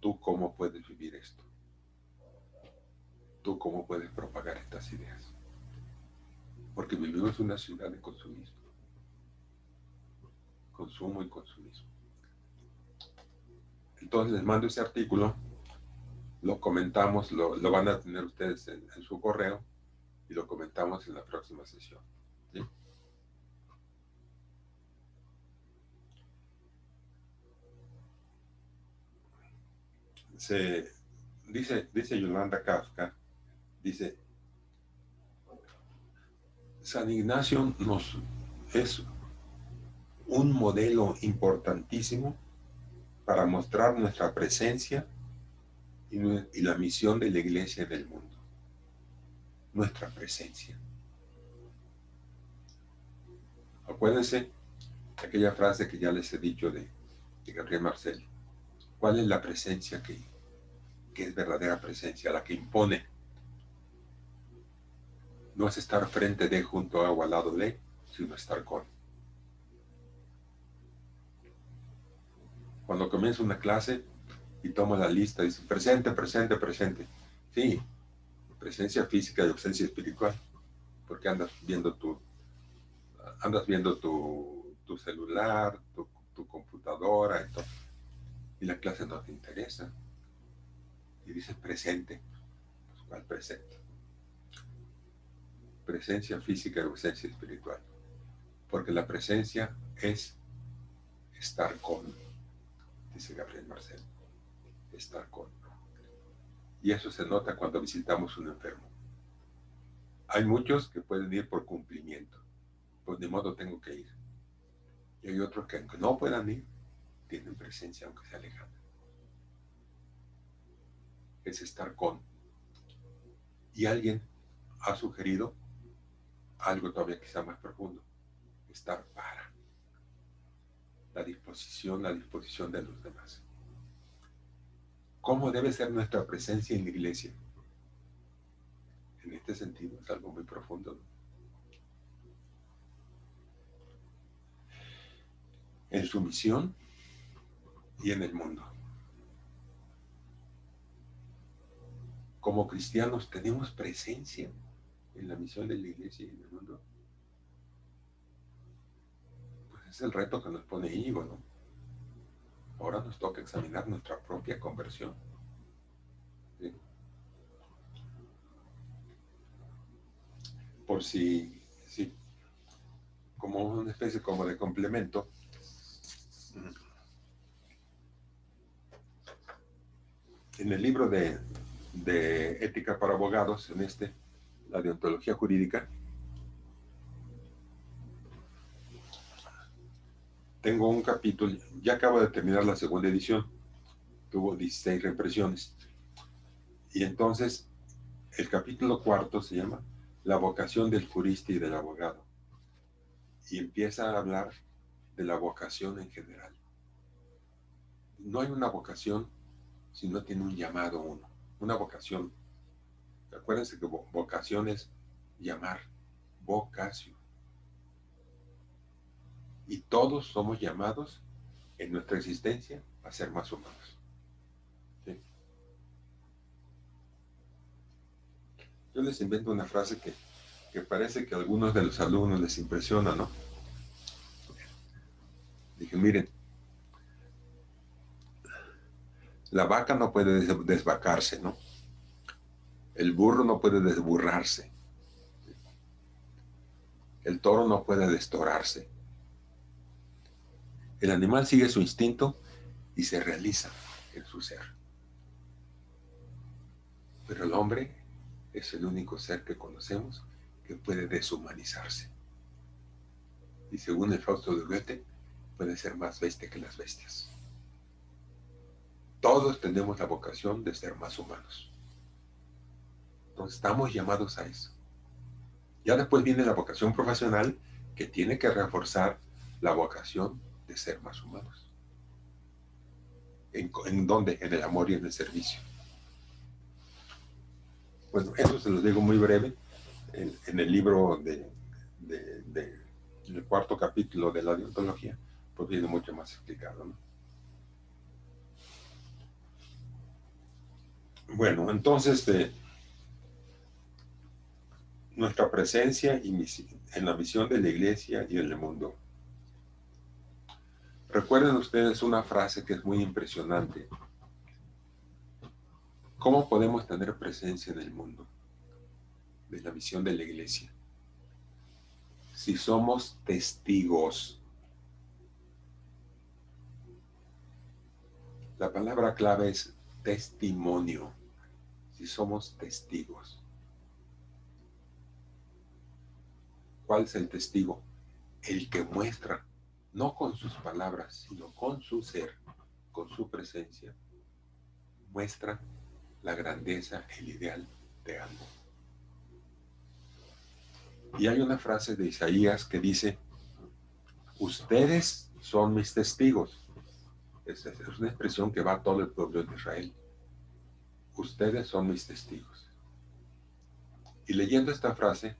¿Tú cómo puedes vivir esto? ¿Tú cómo puedes propagar estas ideas? Porque vivimos en una ciudad de consumismo. Consumo y consumismo. Entonces les mando ese artículo, lo comentamos, lo van a tener ustedes en su correo y lo comentamos en la próxima sesión. ¿Sí? dice Yolanda Kafka, dice, San Ignacio es un modelo importantísimo para mostrar nuestra presencia y la misión de la Iglesia en el mundo. Nuestra presencia. Acuérdense de aquella frase que ya les he dicho de Gabriel Marcel. ¿Cuál es la presencia que es verdadera presencia? La que impone. No es estar frente de, junto a o al lado de, sino estar con. Cuando comienzo una clase y tomo la lista, dice presente, presente, presente. Sí, presencia física y ausencia espiritual. Porque andas viendo tu celular, tu computadora y todo. Y la clase no te interesa. Y dice presente. Pues, ¿cuál presente? Presencia física y ausencia espiritual. Porque la presencia es estar con, dice Gabriel Marcel. Estar con. Y eso se nota cuando visitamos un enfermo. Hay muchos que pueden ir por cumplimiento. Pues de modo tengo que ir. Y hay otros que aunque no puedan ir, tienen presencia aunque sea lejana. Es estar con. Y alguien ha sugerido algo todavía quizá más profundo. Estar para. La disposición de los demás. ¿Cómo debe ser nuestra presencia en la iglesia? En este sentido es algo muy profundo, ¿no? En su misión y en el mundo. Como cristianos tenemos presencia en la misión de la iglesia y en el mundo. Pues es el reto que nos pone Íñigo, ¿no? Ahora nos toca examinar nuestra propia conversión. ¿Sí? Por si como una especie como de complemento, en el libro de Ética para Abogados, en la deontología jurídica, tengo un capítulo, ya acabo de terminar la segunda edición, tuvo 16 reimpresiones, y entonces el capítulo cuarto se llama La vocación del jurista y del abogado, y empieza a hablar de la vocación en general. No hay una vocación si no tiene un llamado uno, una vocación. Acuérdense que vocación es llamar, vocación. Y todos somos llamados en nuestra existencia a ser más humanos. ¿Sí? Yo les invento una frase que parece que a algunos de los alumnos les impresiona, ¿no? Dije, miren, la vaca no puede desvacarse, ¿no? El burro no puede desburrarse. El toro no puede destorarse. El animal sigue su instinto y se realiza en su ser. Pero el hombre es el único ser que conocemos que puede deshumanizarse. Y según el Fausto de Goethe, puede ser más bestia que las bestias. Todos tenemos la vocación de ser más humanos. Entonces estamos llamados a eso. Ya después viene la vocación profesional, que tiene que reforzar la vocación de ser más humanos. ¿En dónde? En el amor y en el servicio. Bueno, eso se los digo muy breve. En el libro del cuarto capítulo de la deontología, pues viene mucho más explicado, ¿no? Bueno, entonces nuestra presencia en la misión de la iglesia y en el mundo. Recuerden ustedes una frase que es muy impresionante. ¿Cómo podemos tener presencia en el mundo de la misión de la iglesia? Si somos testigos. La palabra clave es testimonio, si somos testigos. ¿Cuál es el testigo? El que muestra, no con sus palabras, sino con su ser, con su presencia, muestra la grandeza, el ideal de algo. Y hay una frase de Isaías que dice, ustedes son mis testigos. Es una expresión que va a todo el pueblo de Israel. Ustedes son mis testigos. Y leyendo esta frase,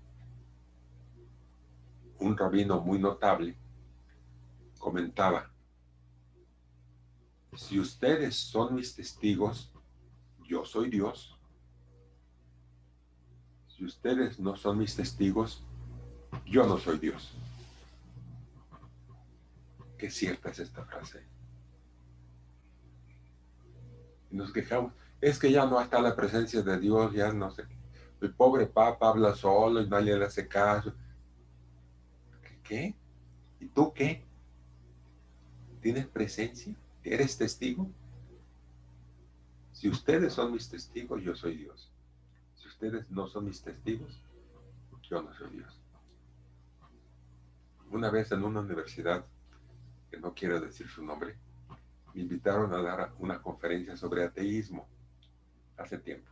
un rabino muy notable comentaba, si ustedes son mis testigos, yo soy Dios. Si ustedes no son mis testigos, yo no soy Dios. Qué cierta es esta frase. Y nos quejamos, es que ya no está la presencia de Dios, ya no sé. El pobre Papa habla solo y nadie le hace caso. ¿Qué? ¿Y tú qué? ¿Tienes presencia? ¿Eres testigo? Si ustedes son mis testigos, yo soy Dios. Si ustedes no son mis testigos, yo no soy Dios. Una vez en una universidad, que no quiero decir su nombre, me invitaron a dar una conferencia sobre ateísmo hace tiempo.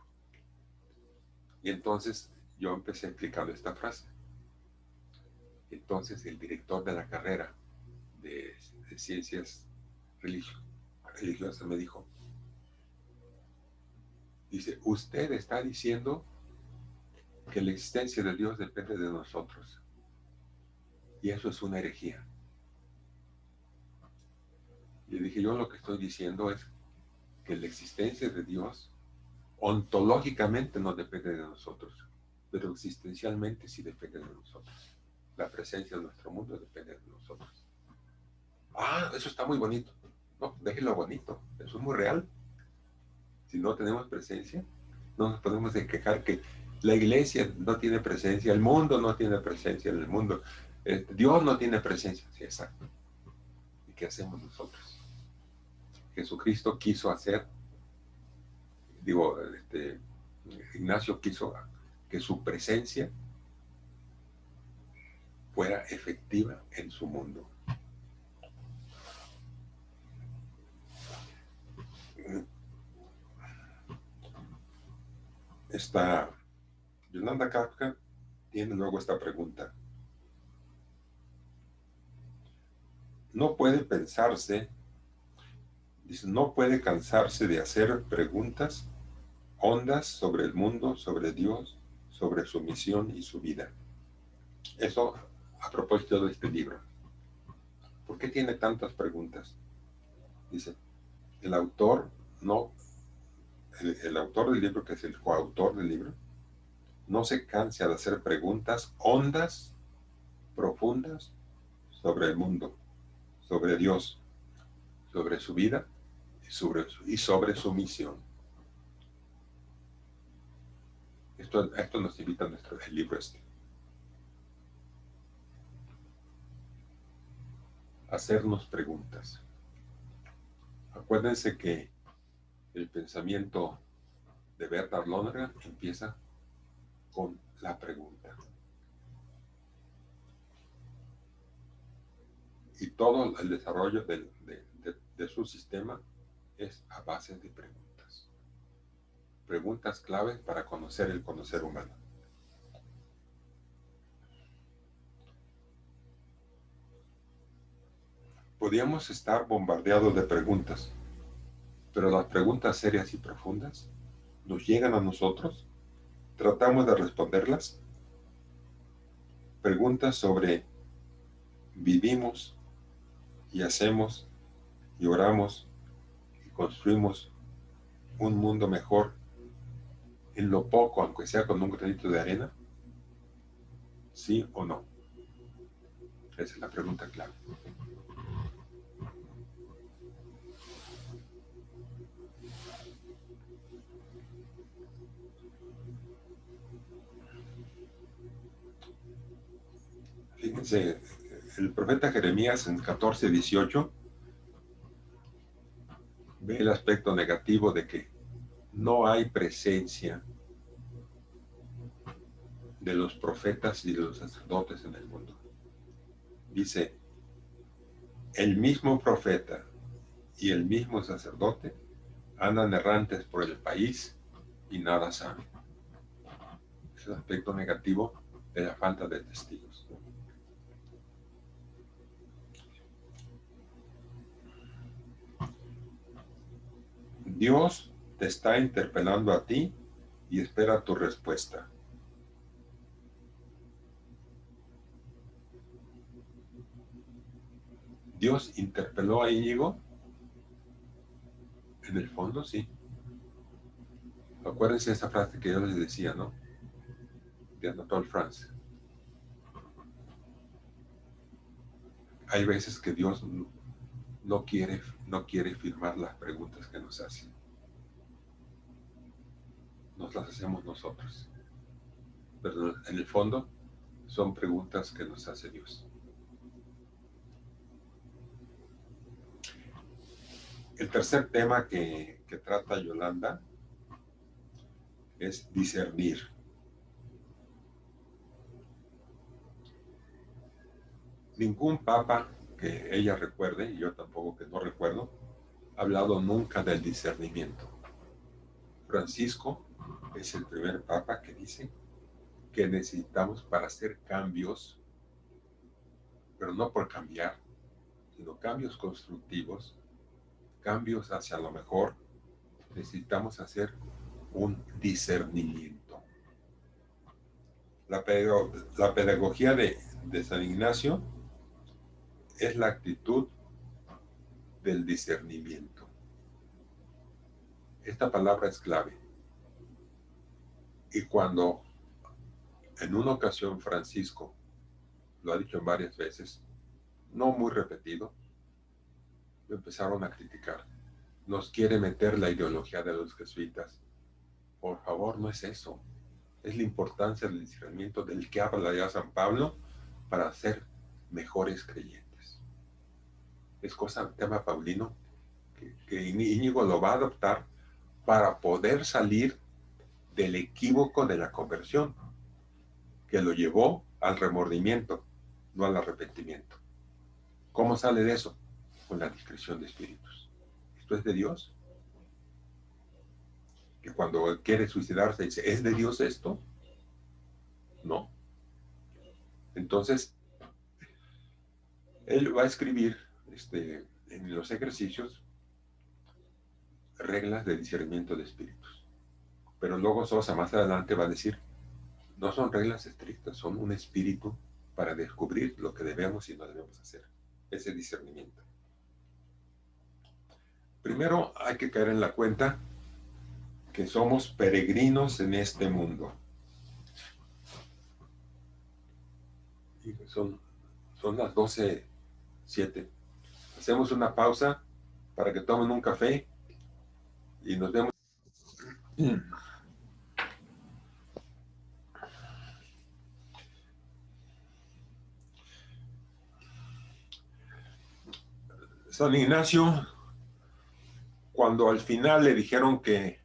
Y entonces yo empecé explicando esta frase. Entonces el director de la carrera de ciencias religiosas me dijo, dice, usted está diciendo que la existencia de Dios depende de nosotros. Y eso es una herejía. Le dije, yo lo que estoy diciendo es que la existencia de Dios ontológicamente no depende de nosotros, pero existencialmente sí depende de nosotros. La presencia de nuestro mundo depende de nosotros. Ah, eso está muy bonito. No, déjelo bonito, eso es muy real. Si no tenemos presencia, no nos podemos quejar que la iglesia no tiene presencia, el mundo no tiene presencia en el mundo, Dios no tiene presencia. Sí, exacto. ¿Y qué hacemos nosotros? Jesucristo quiso hacer, Ignacio quiso que su presencia fuera efectiva en su mundo. Yolanda Kafka tiene luego esta pregunta. No puede pensarse, dice, no puede cansarse de hacer preguntas hondas sobre el mundo, sobre Dios, sobre su misión y su vida. Eso a propósito de este libro. ¿Por qué tiene tantas preguntas? Dice, el autor del libro, que es el coautor del libro, no se cansa de hacer preguntas hondas, profundas, sobre el mundo, sobre Dios, sobre su vida y sobre su misión. Esto nos invita a el libro este. Hacernos preguntas. Acuérdense que el pensamiento de Bernard Lonergan empieza con la pregunta. Y todo el desarrollo de su sistema es a base de preguntas. Preguntas claves para conocer el conocer humano. Podríamos estar bombardeados de preguntas, pero las preguntas serias y profundas nos llegan a nosotros, tratamos de responderlas. Preguntas sobre vivimos y hacemos y oramos y construimos un mundo mejor en lo poco, aunque sea con un granito de arena. ¿Sí o no? Esa es la pregunta clave. Fíjense, el profeta Jeremías en 14:18 ve el aspecto negativo de que no hay presencia de los profetas y de los sacerdotes en el mundo. Dice, el mismo profeta y el mismo sacerdote andan errantes por el país y nada saben. Es el aspecto negativo de la falta de testigos. Dios te está interpelando a ti y espera tu respuesta. ¿Dios interpeló a Íñigo? En el fondo, sí. Acuérdense esa frase que yo les decía, ¿no? De Anatole France. Hay veces que Dios no quiere firmar las preguntas que nos hacen. Nos las hacemos nosotros. Pero en el fondo son preguntas que nos hace Dios. El tercer tema que trata Yolanda es discernir. Ningún papa que ella recuerde, y yo tampoco que no recuerdo, ha hablado nunca del discernimiento. Francisco es el primer papa que dice que necesitamos para hacer cambios, pero no por cambiar, sino cambios constructivos, cambios hacia lo mejor, necesitamos hacer un discernimiento. La pedagogía de San Ignacio es la actitud del discernimiento. Esta palabra es clave. Y cuando en una ocasión Francisco lo ha dicho varias veces, no muy repetido, lo empezaron a criticar. Nos quiere meter la ideología de los jesuitas. Por favor, no es eso. Es la importancia del discernimiento del que habla ya San Pablo para ser mejores creyentes. Es tema paulino que Íñigo lo va a adoptar para poder salir del equívoco de la conversión, que lo llevó al remordimiento, no al arrepentimiento. ¿Cómo sale de eso? Con la discreción de espíritus. ¿Esto es de Dios? Que cuando quiere suicidarse dice, ¿es de Dios esto? No. Entonces, él va a escribir en los ejercicios reglas de discernimiento de espíritus. Pero luego Sosa más adelante va a decir, no son reglas estrictas, son un espíritu para descubrir lo que debemos y no debemos hacer. Ese discernimiento. Primero hay que caer en la cuenta que somos peregrinos en este mundo. Y son las 12:07. Hacemos una pausa para que tomen un café y nos vemos. San Ignacio, cuando al final le dijeron que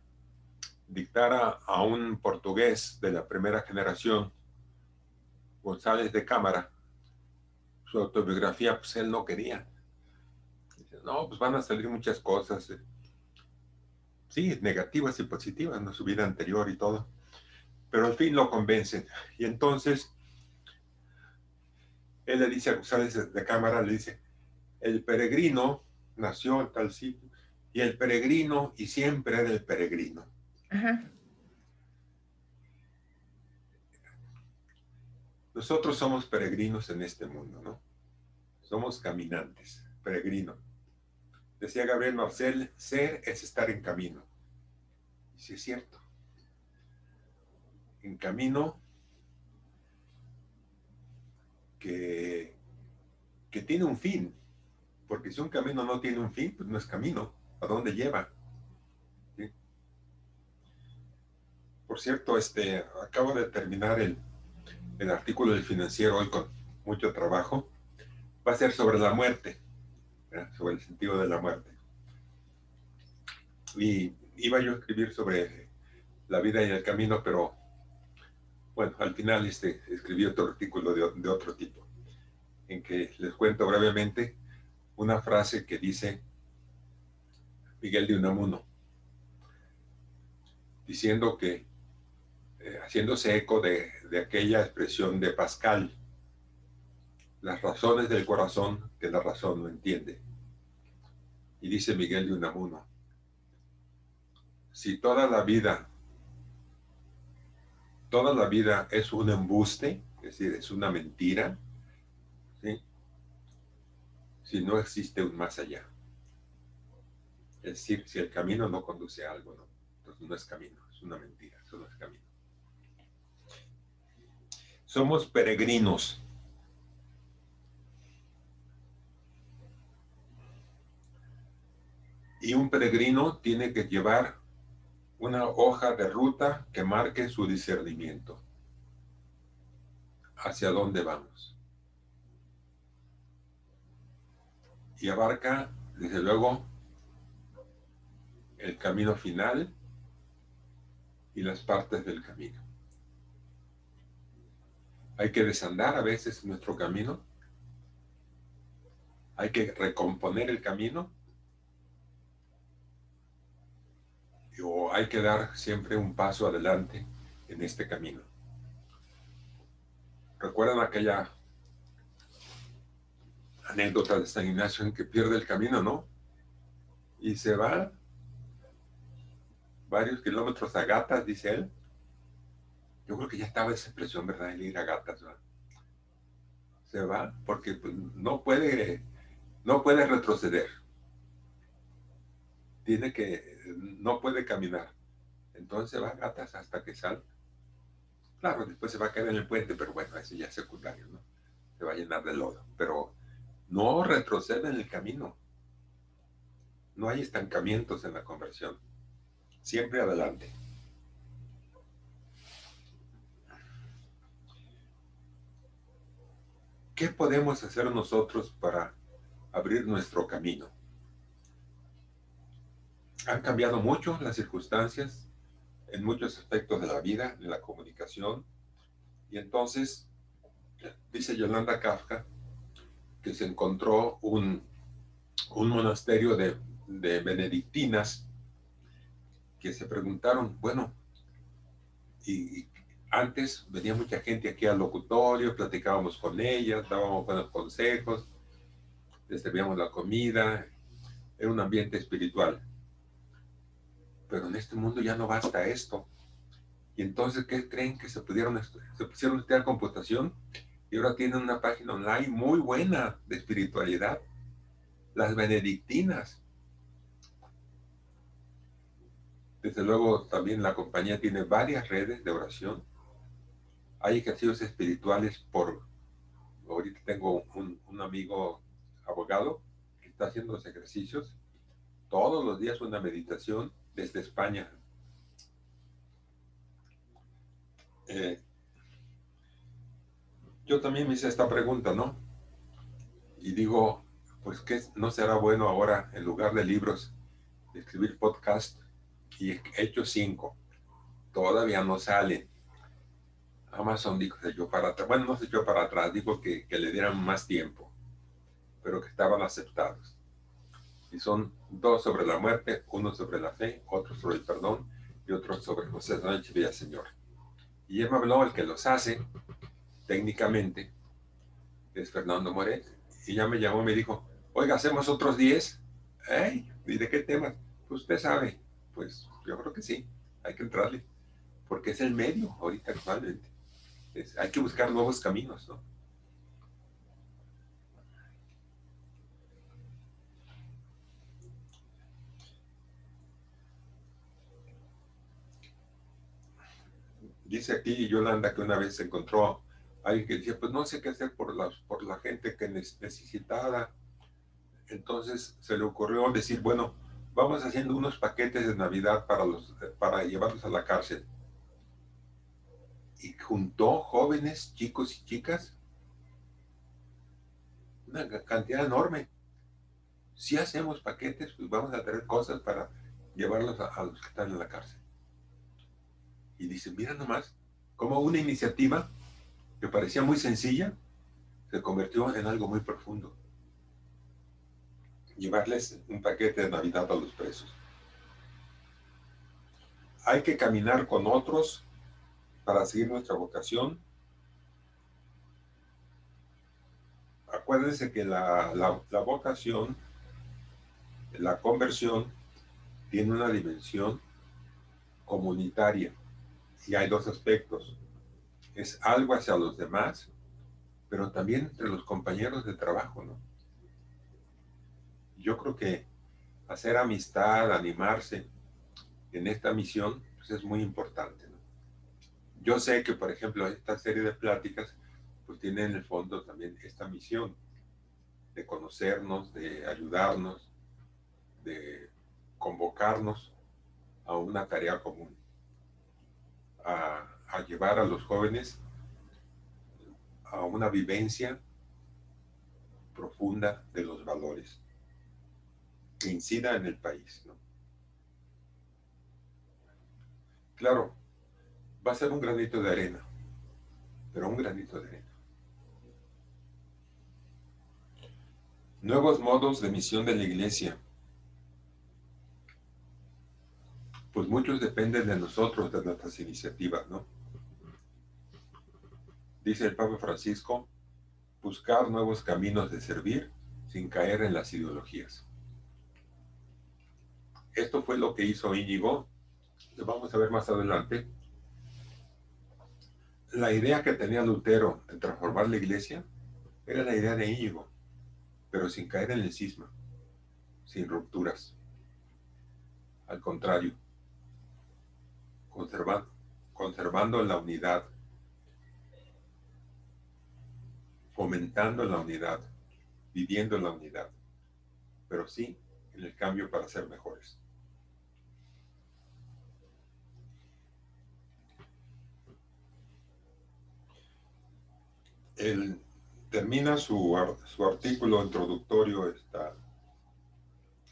dictara a un portugués de la primera generación, González de Cámara, su autobiografía, pues él no quería. Dice, no, pues van a salir muchas cosas, sí, negativas y positivas, ¿no? Su vida anterior y todo, pero al fin lo convencen. Y entonces, él le dice a González de Cámara, le dice, el peregrino nació en tal sitio, y el peregrino, y siempre era el peregrino. Ajá. Nosotros somos peregrinos en este mundo, ¿no? Somos caminantes, peregrinos. Decía Gabriel Marcel, ser es estar en camino. Y sí es cierto. En camino que tiene un fin. Porque si un camino no tiene un fin, pues no es camino. ¿A dónde lleva? ¿Sí? Por cierto, acabo de terminar el artículo del Financiero hoy con mucho trabajo. Va a ser sobre la muerte, ¿verdad? Sobre el sentido de la muerte. Y iba yo a escribir sobre la vida y el camino, pero bueno, al final escribí otro artículo de otro tipo, en que les cuento brevemente una frase que dice Miguel de Unamuno, diciendo que, haciéndose eco de aquella expresión de Pascal, las razones del corazón que la razón no entiende. Y dice Miguel de Unamuno, si toda la vida es un embuste, es decir, es una mentira, ¿sí? Si no existe un más allá. Es decir, si el camino no conduce a algo, ¿no? Entonces no es camino, es una mentira, eso no es camino. Somos peregrinos. Y un peregrino tiene que llevar una hoja de ruta que marque su discernimiento. ¿Hacia dónde vamos? Y abarca, desde luego, el camino final y las partes del camino. Hay que desandar a veces nuestro camino. Hay que recomponer el camino. O hay que dar siempre un paso adelante en este camino. ¿Recuerdan aquella anécdota de San Ignacio en que pierde el camino, no? Y se va varios kilómetros a gatas, dice él. Yo creo que ya estaba esa expresión, ¿verdad? El ir a gatas, ¿verdad? Se va porque pues, no puede retroceder. No puede caminar. Entonces se va a gatas hasta que salga. Claro, después se va a caer en el puente, pero bueno, eso ya es secundario, ¿no? Se va a llenar de lodo. Pero no retrocede en el camino. No hay estancamientos en la conversión. Siempre adelante. ¿Qué podemos hacer nosotros para abrir nuestro camino? Han cambiado mucho las circunstancias en muchos aspectos de la vida, en la comunicación. Y entonces, dice Yolanda Kafka, que se encontró un monasterio de benedictinas que se preguntaron, bueno, y antes venía mucha gente aquí al locutorio, platicábamos con ellas, dábamos buenos consejos, les servíamos la comida, era un ambiente espiritual. Pero en este mundo ya no basta esto. Y entonces, ¿qué creen? Que se pusieron a estudiar computación y ahora tienen una página online muy buena de espiritualidad, las benedictinas. Desde luego, también la compañía tiene varias redes de oración. Hay ejercicios espirituales ahorita tengo un amigo abogado que está haciendo los ejercicios. Todos los días una meditación desde España. Yo también me hice esta pregunta, ¿no? Y digo, pues, ¿qué no será bueno ahora, en lugar de libros, escribir podcast? Y he hecho 5. Todavía no salen. Amazon dijo, se echó para atrás. Bueno, no se echó para atrás, dijo que le dieran más tiempo, pero que estaban aceptados. Y son 2 sobre la muerte, 1 sobre la fe, otro sobre el perdón y otro sobre José Sánchez Villaseñor. Y él me habló, el que los hace técnicamente es Fernando Moret. Y ya me llamó y me dijo, oiga, ¿hacemos otros 10? ¿Eh? ¿Y de qué temas? Pues usted sabe. Pues yo creo que sí, hay que entrarle, porque es el medio ahorita actualmente. Hay que buscar nuevos caminos, ¿no? Dice aquí Yolanda que una vez se encontró a alguien que decía, pues no sé qué hacer por la gente que necesitada. Entonces se le ocurrió decir, bueno, vamos haciendo unos paquetes de Navidad para llevarlos a la cárcel. Y juntó jóvenes, chicos y chicas, una cantidad enorme. Si hacemos paquetes, pues vamos a traer cosas llevarlos a los que están en la cárcel. Y dicen, mira nomás, como una iniciativa que parecía muy sencilla, se convirtió en algo muy profundo. Llevarles un paquete de Navidad a los presos. Hay que caminar con otros para seguir nuestra vocación. Acuérdense que la vocación, la conversión, tiene una dimensión comunitaria. Y hay dos aspectos. Es algo hacia los demás, pero también entre los compañeros de trabajo, ¿no? Yo creo que hacer amistad, animarse en esta misión, pues es muy importante, ¿no? Yo sé que, por ejemplo, esta serie de pláticas, pues tiene en el fondo también esta misión de conocernos, de ayudarnos, de convocarnos a una tarea común, a llevar a los jóvenes a una vivencia profunda de los valores que incida en el país, ¿no? Claro, va a ser un granito de arena, pero un granito de arena. Nuevos modos de misión de la Iglesia. Pues muchos dependen de nosotros, de nuestras iniciativas, ¿no? Dice el Papa Francisco, buscar nuevos caminos de servir sin caer en las ideologías. Esto fue lo que hizo Íñigo. Lo vamos a ver más adelante. La idea que tenía Lutero de transformar la Iglesia era la idea de Íñigo, pero sin caer en el cisma, sin rupturas. Al contrario, conservando la unidad, fomentando la unidad, viviendo la unidad, pero sí en el cambio para ser mejores. Él termina su artículo introductorio,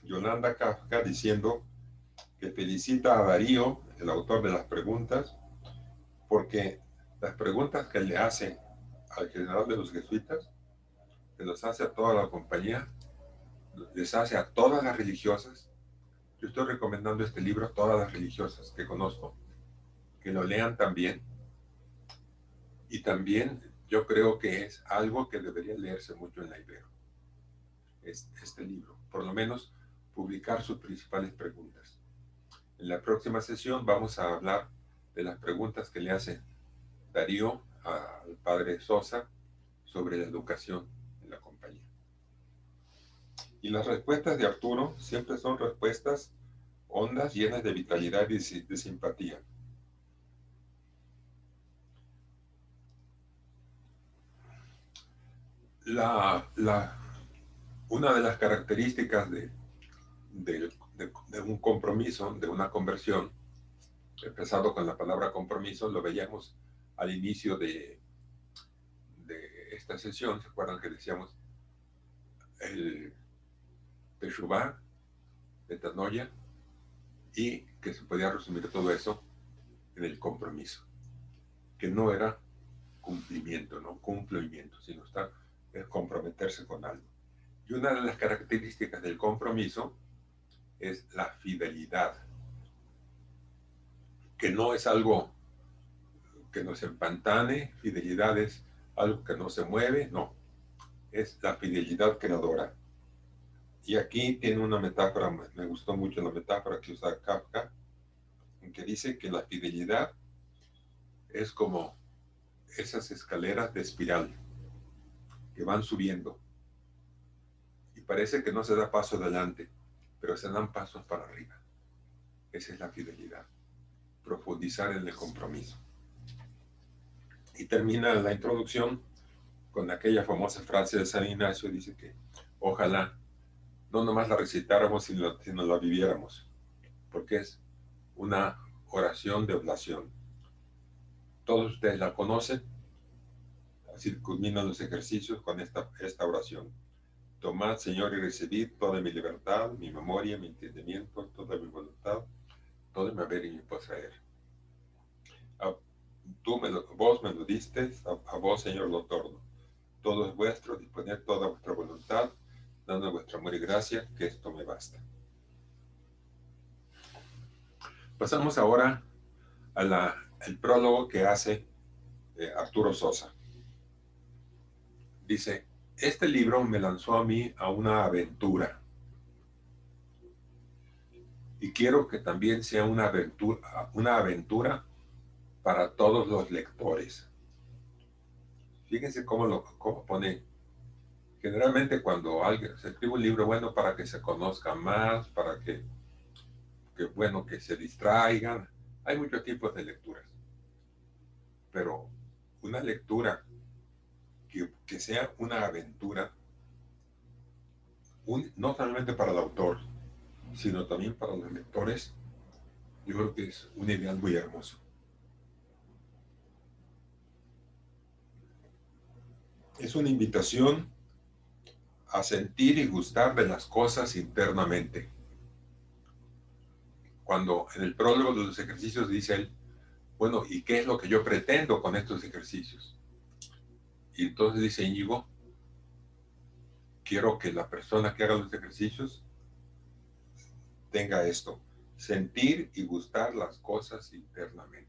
Yolanda Kafka, diciendo que felicita a Darío, el autor de las preguntas, porque las preguntas que le hace al general de los jesuitas, que los hace a toda la compañía, les hace a todas las religiosas. Yo estoy recomendando este libro a todas las religiosas que conozco, que lo lean también. Y también yo creo que es algo que debería leerse mucho en la Ibero, este libro, por lo menos publicar sus principales preguntas. En la próxima sesión vamos a hablar de las preguntas que le hace Darío al padre Sosa sobre la educación en la compañía. Y las respuestas de Arturo siempre son respuestas hondas, llenas de vitalidad y de simpatía. Una de las características de un compromiso, de una conversión, empezado con la palabra compromiso, lo veíamos al inicio de esta sesión. ¿Se acuerdan que decíamos el Teshuvá, metanoia, y que se podía resumir todo eso en el compromiso, que no era cumplimiento, no cumplimiento, sino es comprometerse con algo. Y una de las características del compromiso es la fidelidad, que no es algo que nos empantane. Fidelidad es algo que no se mueve, no, es la fidelidad creadora. Y aquí tiene una metáfora, me gustó mucho la metáfora que usa Kafka, en que dice que la fidelidad es como esas escaleras de espiral que van subiendo y parece que no se da paso adelante, pero se dan pasos para arriba. Esa es la fidelidad, profundizar en el compromiso. Y termina la introducción con aquella famosa frase de San Ignacio. Dice que ojalá no nomás la recitáramos, sino la viviéramos, porque es una oración de oblación. Todos ustedes la conocen, así culminan los ejercicios con esta oración. tomad, Señor, y recibid toda mi libertad, mi memoria, mi entendimiento, toda mi voluntad, todo mi haber y mi poseer. Vos me lo diste, a vos, Señor, lo torno. Todo es vuestro, disponed toda vuestra voluntad, dando vuestro amor y gracia, que esto me basta. Pasamos ahora al prólogo que hace Arturo Sosa. Dice, este libro me lanzó a mí a una aventura. Y quiero que también sea una aventura para todos los lectores. Fíjense cómo pone. Generalmente cuando alguien se escribe un libro, bueno, para que se conozca más, para que bueno, que se distraigan. Hay muchos tipos de lecturas. Pero una lectura que sea una aventura, no solamente para el autor, sino también para los lectores, yo creo que es un ideal muy hermoso. Es una invitación a sentir y gustar de las cosas internamente. Cuando en el prólogo de los ejercicios dice él, bueno, ¿y qué es lo que yo pretendo con estos ejercicios? Y entonces dice Íñigo, quiero que la persona que haga los ejercicios tenga esto, sentir y gustar las cosas internamente.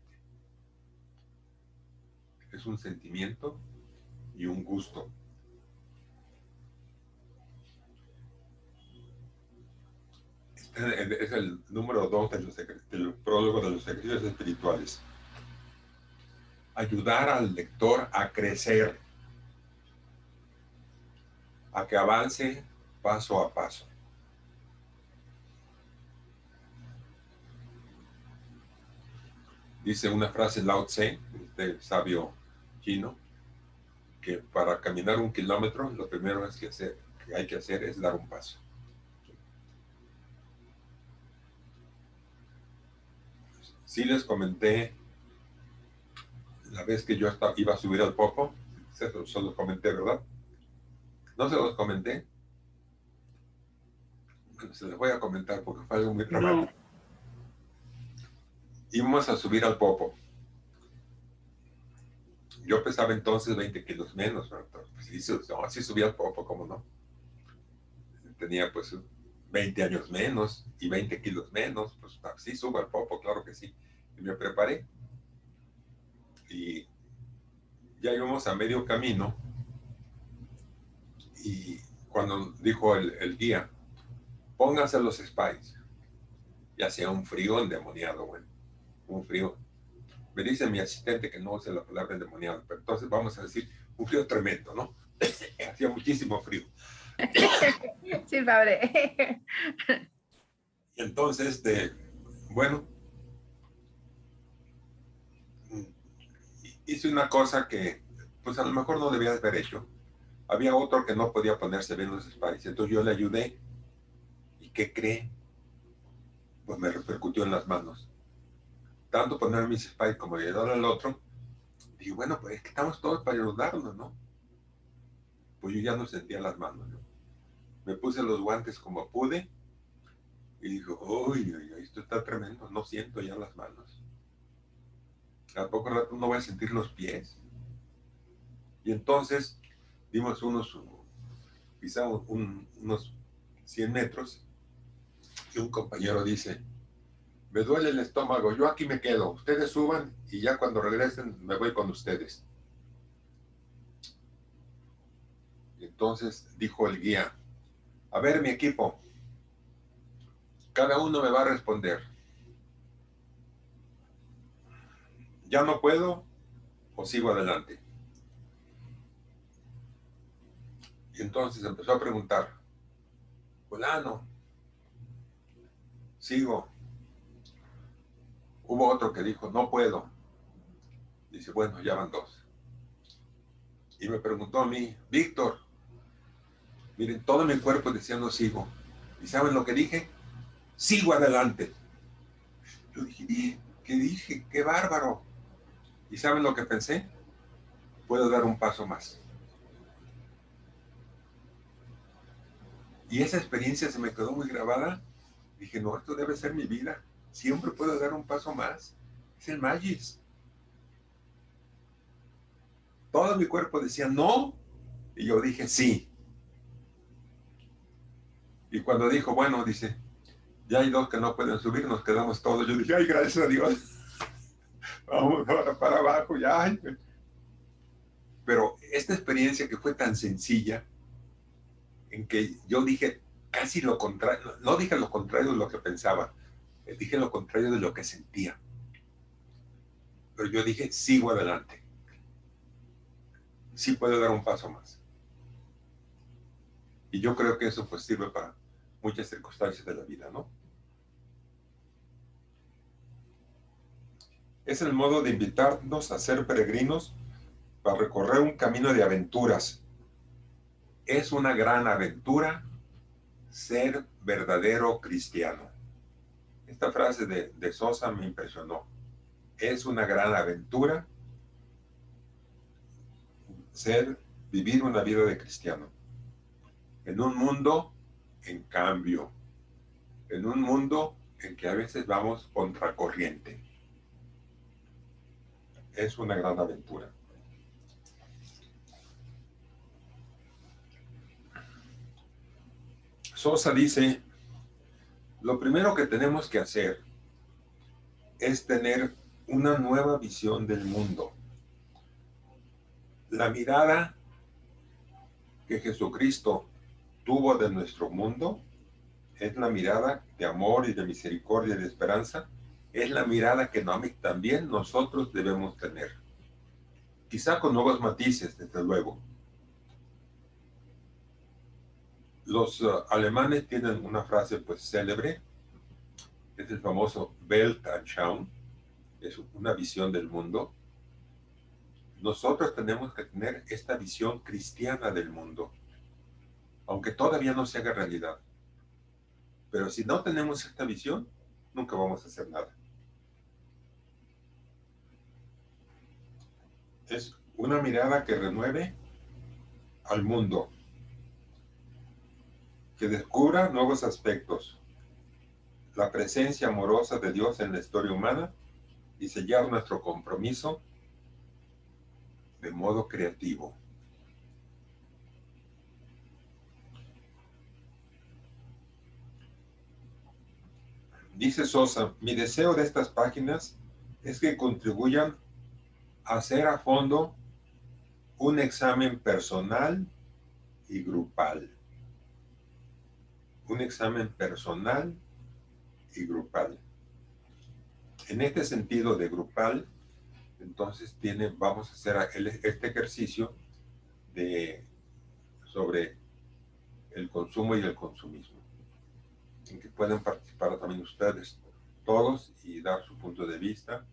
Es un sentimiento y un gusto. Es el número 2 del prólogo de los ejercicios espirituales. Ayudar al lector a crecer, a que avance paso a paso. Dice una frase Lao Tse, este sabio chino, que para caminar 1 kilómetro, lo primero que hay que hacer es dar un paso. Sí les comenté la vez que yo iba a subir al Popo, se los comenté, ¿verdad? ¿No se los comenté? Bueno, se los voy a comentar porque fue algo muy dramático. No. Íbamos a subir al Popo. Yo pesaba entonces 20 kilos menos, ¿verdad? Pues sí subí al Popo, ¿cómo no? Tenía pues 20 años menos y 20 kilos menos, pues sí subo al Popo, claro que sí. Y me preparé. Y ya íbamos a medio camino. Y cuando dijo el guía, pónganse los Spice. Y hacía un frío endemoniado, bueno, un frío. Me dice mi asistente que no use la palabra endemoniado, pero entonces vamos a decir un frío tremendo, ¿no? Hacía muchísimo frío. Sí, padre. Y entonces, bueno, hice una cosa que, pues a lo mejor no debía haber hecho. Había otro que no podía ponerse bien los Spice, entonces yo le ayudé. ¿Y qué cree? Pues me repercutió en las manos. Tanto poner mis Spice como ayudar al otro. Digo, bueno, pues es que estamos todos para ayudarnos, ¿no? Pues yo ya no sentía las manos, ¿no? Me puse los guantes como pude y dijo, uy, esto está tremendo, no siento ya las manos. A poco rato no voy a sentir los pies. Y entonces dimos quizá unos 100 metros y un compañero dice, me duele el estómago, yo aquí me quedo, ustedes suban y ya cuando regresen me voy con ustedes. Y entonces dijo el guía, a ver mi equipo, cada uno me va a responder, ¿ya no puedo o sigo adelante? Y entonces empezó a preguntar, fulano, sigo. Hubo otro que dijo, no puedo. Dice, bueno, ya van 2. Y me preguntó a mí, Víctor, miren, todo mi cuerpo decía no sigo. ¿Y saben lo que dije? Sigo adelante. Yo dije, ¿qué dije? ¡Qué bárbaro! ¿Y saben lo que pensé? Puedo dar un paso más. Y esa experiencia se me quedó muy grabada. Dije, no, esto debe ser mi vida. Siempre puedo dar un paso más. Es el Magis. Todo mi cuerpo decía, no. Y yo dije, sí. Y cuando dijo, bueno, dice, ya hay dos que no pueden subir, nos quedamos todos. Yo dije, ay, gracias a Dios. Vamos ahora para abajo, ya. Ay. Pero esta experiencia que fue tan sencilla, en que yo dije casi lo contrario, no dije lo contrario de lo que pensaba, dije lo contrario de lo que sentía. Pero yo dije, sigo adelante. Sí puedo dar un paso más. Y yo creo que eso pues sirve para muchas circunstancias de la vida, ¿no? Es el modo de invitarnos a ser peregrinos para recorrer un camino de aventuras. Es una gran aventura ser verdadero cristiano. Esta frase de Sosa me impresionó. Es una gran aventura vivir una vida de cristiano. En un mundo en cambio, en un mundo en que a veces vamos contracorriente. Es una gran aventura. Sosa dice, lo primero que tenemos que hacer es tener una nueva visión del mundo. La mirada que Jesucristo tuvo de nuestro mundo es la mirada de amor y de misericordia y de esperanza. Es la mirada que también nosotros debemos tener. Quizá con nuevos matices, desde luego. Los alemanes tienen una frase pues célebre, es el famoso Weltanschauung, es una visión del mundo. Nosotros tenemos que tener esta visión cristiana del mundo, aunque todavía no se haga realidad. Pero si no tenemos esta visión, nunca vamos a hacer nada. Es una mirada que renueve al mundo, que descubra nuevos aspectos, la presencia amorosa de Dios en la historia humana y sellar nuestro compromiso de modo creativo. Dice Sosa, mi deseo de estas páginas es que contribuyan a hacer a fondo un examen personal y grupal. Un examen personal y grupal. En este sentido de grupal, entonces vamos a hacer este ejercicio sobre el consumo y el consumismo, en que pueden participar también ustedes todos y dar su punto de vista,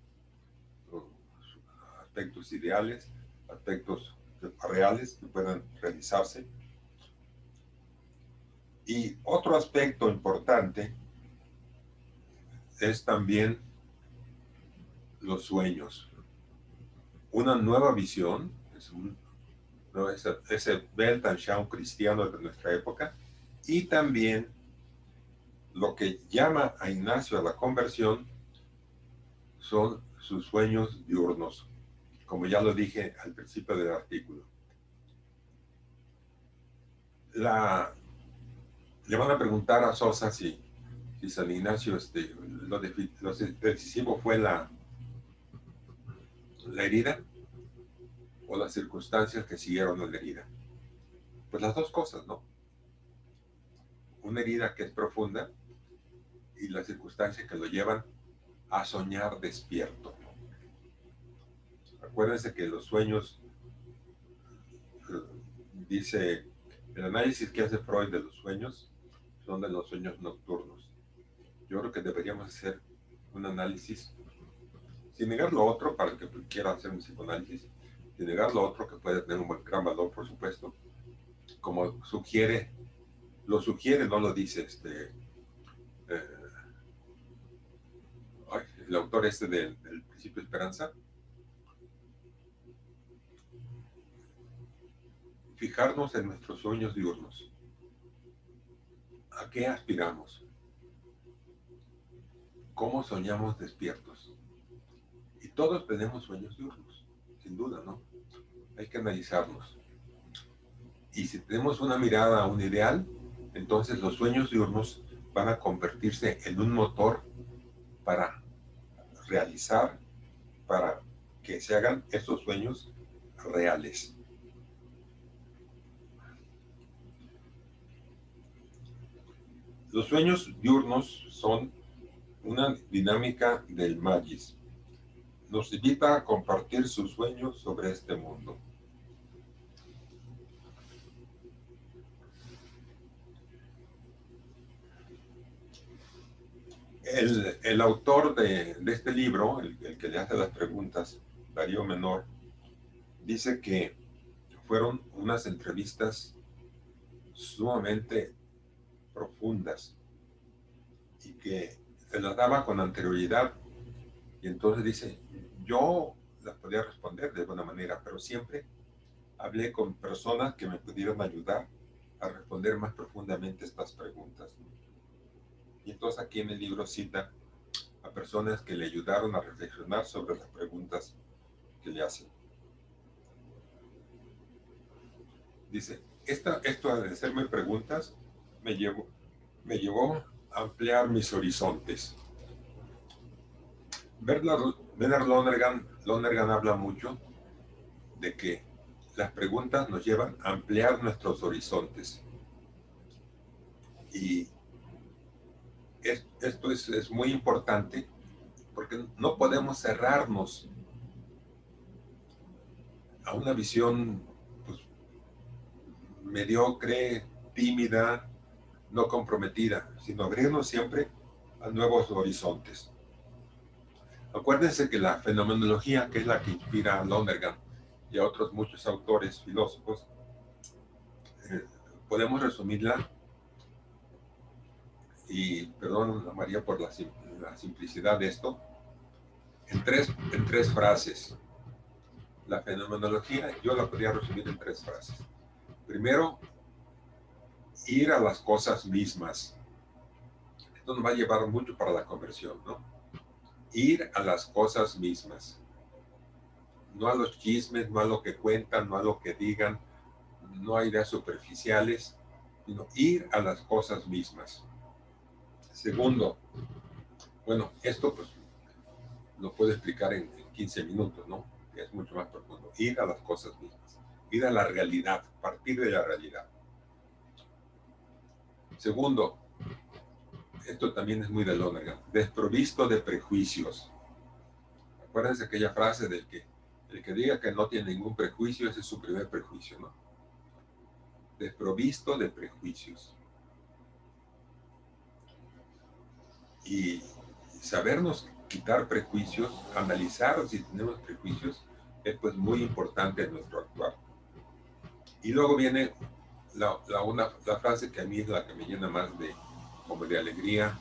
aspectos ideales, aspectos reales que puedan realizarse. Y otro aspecto importante es también los sueños. Una nueva visión, ese Weltanschauung cristiano de nuestra época, y también lo que llama a Ignacio a la conversión son sus sueños diurnos, como ya lo dije al principio del artículo. Le van a preguntar a Sosa si San Ignacio, lo decisivo fue la herida o las circunstancias que siguieron a la herida. Pues las dos cosas, ¿no? Una herida que es profunda y las circunstancias que lo llevan a soñar despierto. Acuérdense que los sueños, dice el análisis que hace Freud de los sueños, son de los sueños nocturnos. Yo creo que deberíamos hacer un análisis, sin negar lo otro, para el que quiera hacer un psicoanálisis, sin negar lo otro, que puede tener un gran valor, por supuesto, como lo sugiere, no lo dice el autor del Principio de Esperanza. Fijarnos en nuestros sueños diurnos. ¿A qué aspiramos? ¿Cómo soñamos despiertos? Y todos tenemos sueños diurnos, sin duda, ¿no? Hay que analizarlos. Y si tenemos una mirada a un ideal, entonces los sueños diurnos van a convertirse en un motor para realizar, para que se hagan estos sueños reales. Los sueños diurnos son una dinámica del Magis. Nos invita a compartir sus sueños sobre este mundo. El autor de este libro, el que le hace las preguntas, Darío Menor, dice que fueron unas entrevistas sumamente profundas y que se las daba con anterioridad. Y entonces dice, yo las podía responder de buena manera, pero siempre hablé con personas que me pudieran ayudar a responder más profundamente estas preguntas. Y entonces aquí en el libro cita a personas que le ayudaron a reflexionar sobre las preguntas que le hacen. Dice, esto de hacerme preguntas me llevó a ampliar mis horizontes. Bernard Lonergan habla mucho de que las preguntas nos llevan a ampliar nuestros horizontes. Y esto es muy importante porque no podemos cerrarnos a una visión pues, mediocre, tímida, no comprometida, sino abrirnos siempre a nuevos horizontes. Acuérdense que la fenomenología, que es la que inspira a Lonergan y a otros muchos autores, filósofos, podemos resumirla, y perdón a María por la simplicidad de esto, en tres frases. La fenomenología yo la podría resumir en tres frases. Primero, ir a las cosas mismas. Esto nos va a llevar mucho para la conversión, ¿no? Ir a las cosas mismas. No a los chismes, no a lo que cuentan, no a lo que digan, no a ideas superficiales, sino ir a las cosas mismas. Segundo, bueno, esto pues lo puedo explicar en 15 minutos, ¿no? Que es mucho más profundo. Ir a las cosas mismas, ir a la realidad, partir de la realidad. Segundo, esto también es muy de Lonergan, desprovisto de prejuicios. Acuérdense aquella frase del que el que diga que no tiene ningún prejuicio, ese es su primer prejuicio, ¿no? Desprovisto de prejuicios. Y sabernos quitar prejuicios, analizar si tenemos prejuicios, es pues muy importante en nuestro actuar. Y luego viene la frase que a mí es la que me llena más como de alegría: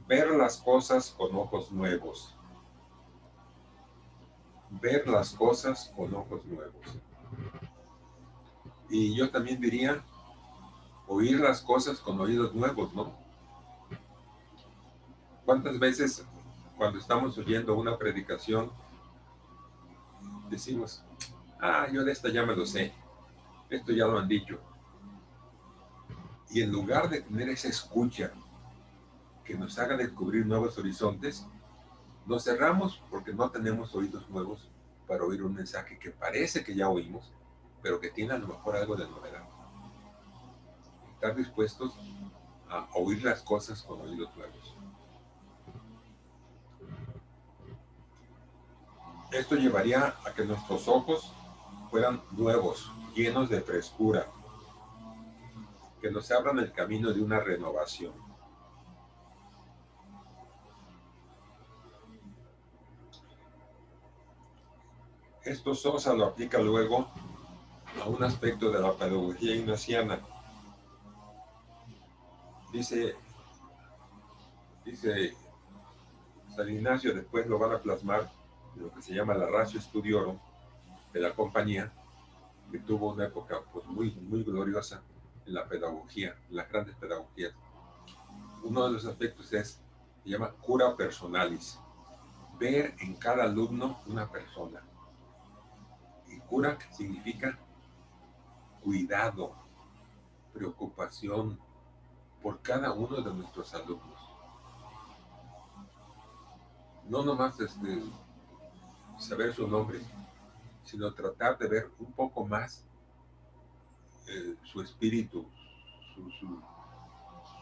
ver las cosas con ojos nuevos. Ver las cosas con ojos nuevos. Y yo también diría, oír las cosas con oídos nuevos, ¿no? ¿Cuántas veces cuando estamos oyendo una predicación decimos, yo de esta ya me lo sé, esto ya lo han dicho? Y en lugar de tener esa escucha que nos haga descubrir nuevos horizontes, nos cerramos porque no tenemos oídos nuevos para oír un mensaje que parece que ya oímos, pero que tiene a lo mejor algo de novedad. Estar dispuestos a oír las cosas con oídos nuevos. Esto llevaría a que nuestros ojos fueran nuevos, llenos de frescura, que nos abran el camino de una renovación. Esto Sosa lo aplica luego a un aspecto de la pedagogía ignaciana. Dice San Ignacio, después lo van a plasmar en lo que se llama la Ratio Studiorum de la compañía, que tuvo una época pues, muy, muy gloriosa en la pedagogía, en las grandes pedagogías. Uno de los aspectos se llama cura personalis, ver en cada alumno una persona. Y cura significa cuidado, preocupación por cada uno de nuestros alumnos. No nomás saber su nombre, sino tratar de ver un poco más su espíritu,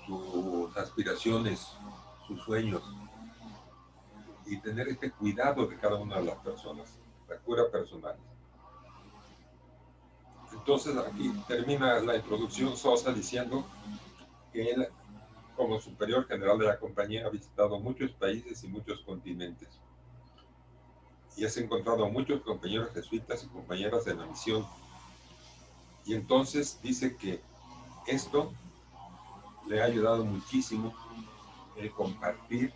sus aspiraciones, sus sueños, y tener este cuidado de cada una de las personas, la cura personal. Entonces aquí termina la introducción Sosa diciendo que él, como superior general de la compañía, ha visitado muchos países y muchos continentes y has encontrado a muchos compañeros jesuitas y compañeras de la misión. Y entonces dice que esto le ha ayudado muchísimo el compartir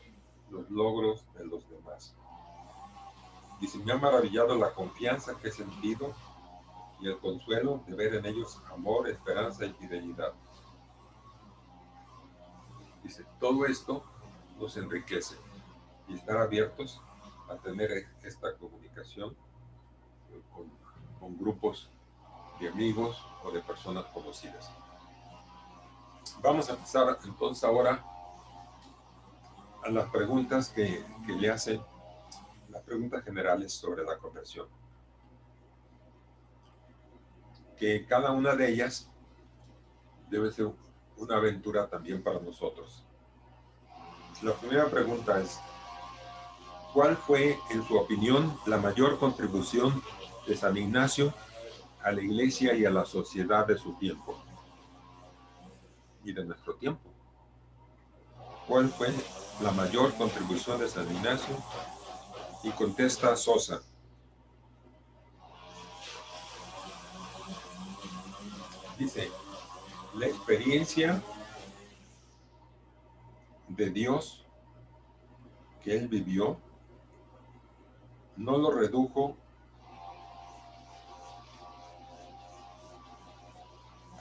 los logros de los demás. Dice, me ha maravillado la confianza que he sentido y el consuelo de ver en ellos amor, esperanza y fidelidad. Dice, todo esto nos enriquece y estar abiertos a tener esta comunicación con grupos de amigos o de personas conocidas. Vamos a empezar entonces ahora a las preguntas que le hacen, las preguntas generales sobre la conversión. Que cada una de ellas debe ser una aventura también para nosotros. La primera pregunta es, ¿cuál fue, en su opinión, la mayor contribución de San Ignacio a la Iglesia y a la sociedad de su tiempo y de nuestro tiempo? ¿Cuál fue la mayor contribución de San Ignacio? Y contesta Sosa. Dice, la experiencia de Dios que él vivió no lo redujo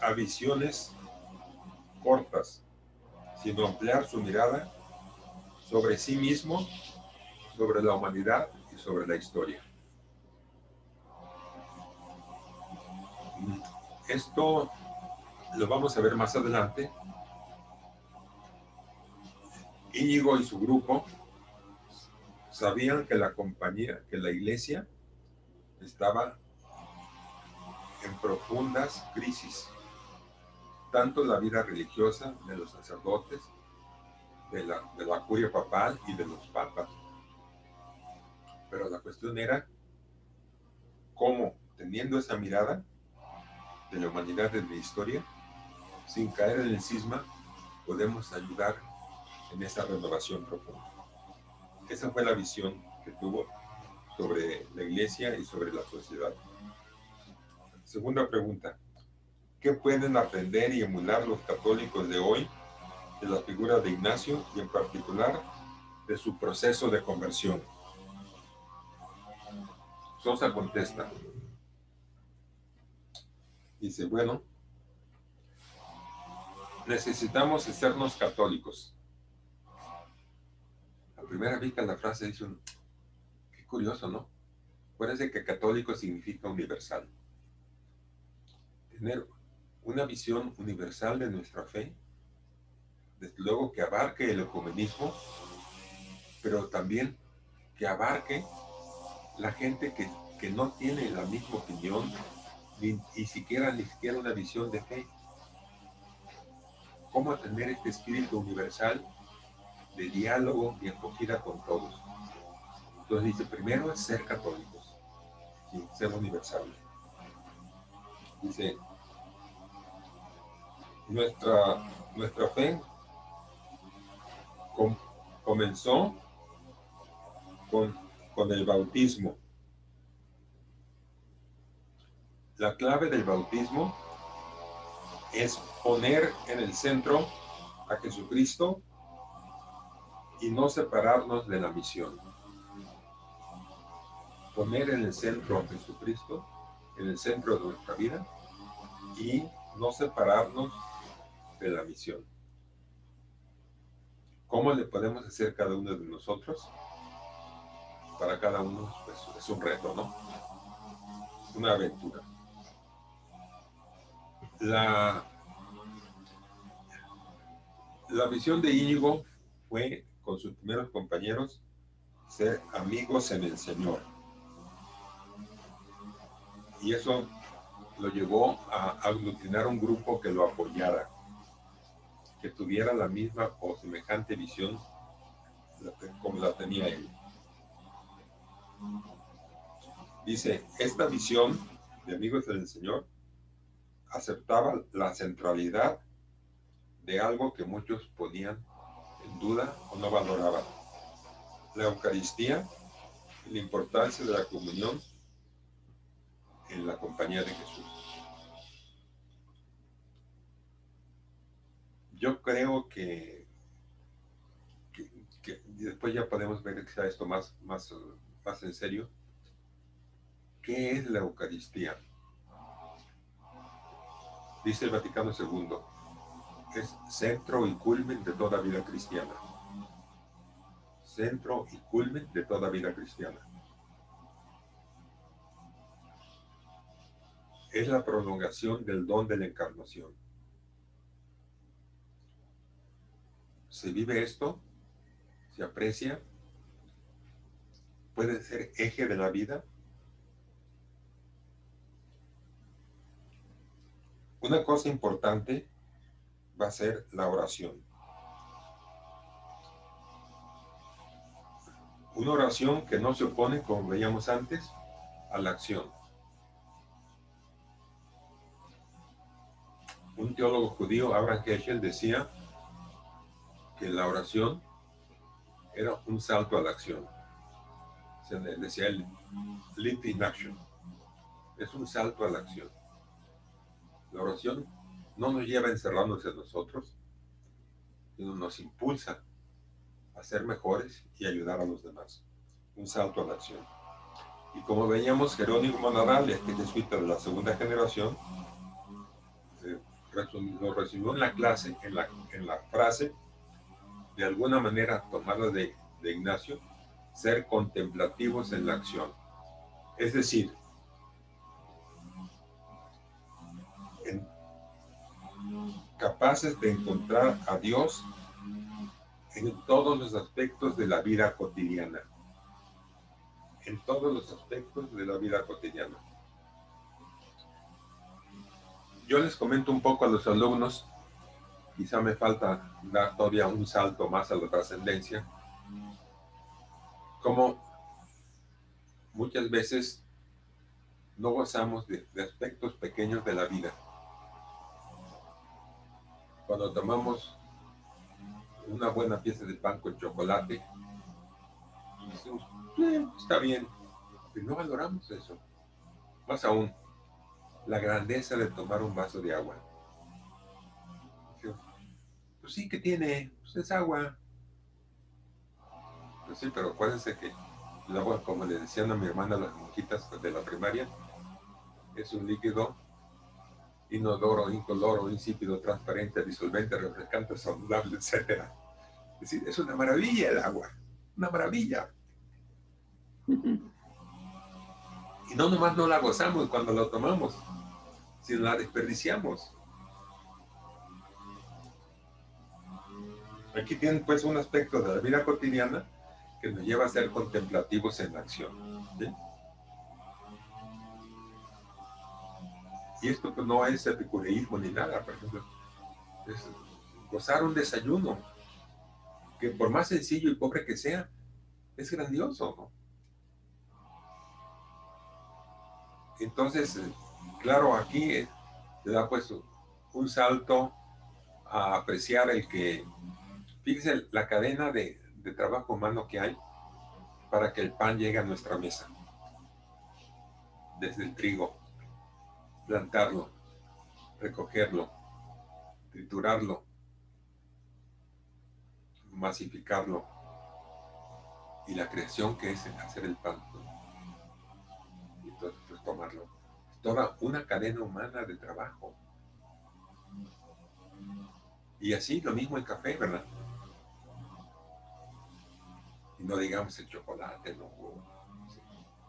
a visiones cortas, sino ampliar su mirada sobre sí mismo, sobre la humanidad y sobre la historia. Esto lo vamos a ver más adelante. Íñigo y su grupo sabían que la compañía, que la iglesia estaba en profundas crisis, tanto la vida religiosa de los sacerdotes, de la curia papal y de los papas. Pero la cuestión era cómo, teniendo esa mirada de la humanidad, de la historia, sin caer en el cisma, podemos ayudar en esa renovación profunda. Esa fue la visión que tuvo sobre la iglesia y sobre la sociedad. Segunda pregunta, ¿qué pueden aprender y emular los católicos de hoy de la figura de Ignacio y en particular de su proceso de conversión? Sosa contesta. Dice, bueno, necesitamos hacernos católicos. A primera vista la frase dice, qué curioso, ¿no? Parece que católico significa universal. Tener una visión universal de nuestra fe, desde luego que abarque el ecumenismo, pero también que abarque la gente que no tiene la misma opinión, ni siquiera una visión de fe. ¿Cómo tener este espíritu universal de diálogo y acogida con todos? Entonces dice, primero es ser católicos, ¿sí? Ser universales. Dice, nuestra fe comenzó con el bautismo. La clave del bautismo es poner en el centro a Jesucristo y no separarnos de la misión. Poner en el centro a Jesucristo, en el centro de nuestra vida, y no separarnos de la misión. ¿Cómo le podemos hacer cada uno de nosotros? Para cada uno pues, es un reto, ¿no? Una aventura. La visión de Íñigo fue, con sus primeros compañeros, ser amigos en el Señor. Y eso lo llevó a aglutinar un grupo que lo apoyara, que tuviera la misma o semejante visión como la tenía él. Dice, esta visión de amigos del Señor aceptaba la centralidad de algo que muchos ponían en duda o no valoraban: la Eucaristía y la importancia de la comunión en la compañía de Jesús. Yo creo que después ya podemos ver quizá esto más en serio. ¿Qué es la Eucaristía? Dice el Vaticano II, es centro y culmen de toda vida cristiana. Centro y culmen de toda vida cristiana. Es la prolongación del don de la encarnación. Se vive esto, se aprecia, puede ser eje de la vida. Una cosa importante va a ser la oración. Una oración que no se opone, como veíamos antes, a la acción. Un teólogo judío, Abraham Heschel, decía que la oración era un salto a la acción. Decía el leap in action. Es un salto a la acción. La oración no nos lleva a encerrarnos en nosotros, sino nos impulsa a ser mejores y ayudar a los demás. Un salto a la acción. Y como veíamos, Jerónimo Nadal, este jesuita de la segunda generación, lo resumió en la clase, en la frase, de alguna manera tomada de Ignacio: ser contemplativos en la acción. Es decir, capaces de encontrar a Dios en todos los aspectos de la vida cotidiana. En todos los aspectos de la vida cotidiana. Yo les comento un poco a los alumnos, quizá me falta dar todavía un salto más a la trascendencia, como muchas veces no gozamos de aspectos pequeños de la vida. Cuando tomamos una buena pieza de pan con chocolate, decimos, está bien, pero no valoramos eso. Más aún, la grandeza de tomar un vaso de agua. Pues sí, ¿qué tiene? Pues es agua. Pues sí, pero acuérdense que el agua, como le decían a mi hermana las monjitas de la primaria, es un líquido inodoro, incoloro, insípido, transparente, disolvente, refrescante, saludable, etc. Es decir, es una maravilla el agua, una maravilla. Y no nomás no la gozamos cuando la tomamos, sino la desperdiciamos. Aquí tienen pues un aspecto de la vida cotidiana que nos lleva a ser contemplativos en la acción. ¿Sí? Y esto pues, no es epicureísmo ni nada, por ejemplo. Es gozar un desayuno, que por más sencillo y pobre que sea, es grandioso, ¿no? Entonces, claro, aquí le da pues un salto a apreciar el que, fíjese, la cadena de trabajo humano que hay para que el pan llegue a nuestra mesa. Desde el trigo, plantarlo, recogerlo, triturarlo, masificarlo, y la creación que es hacer el pan, ¿no? Y entonces pues tomarlo. Toda una cadena humana de trabajo. Y así lo mismo el café, ¿verdad? Y no digamos el chocolate, no. Sí,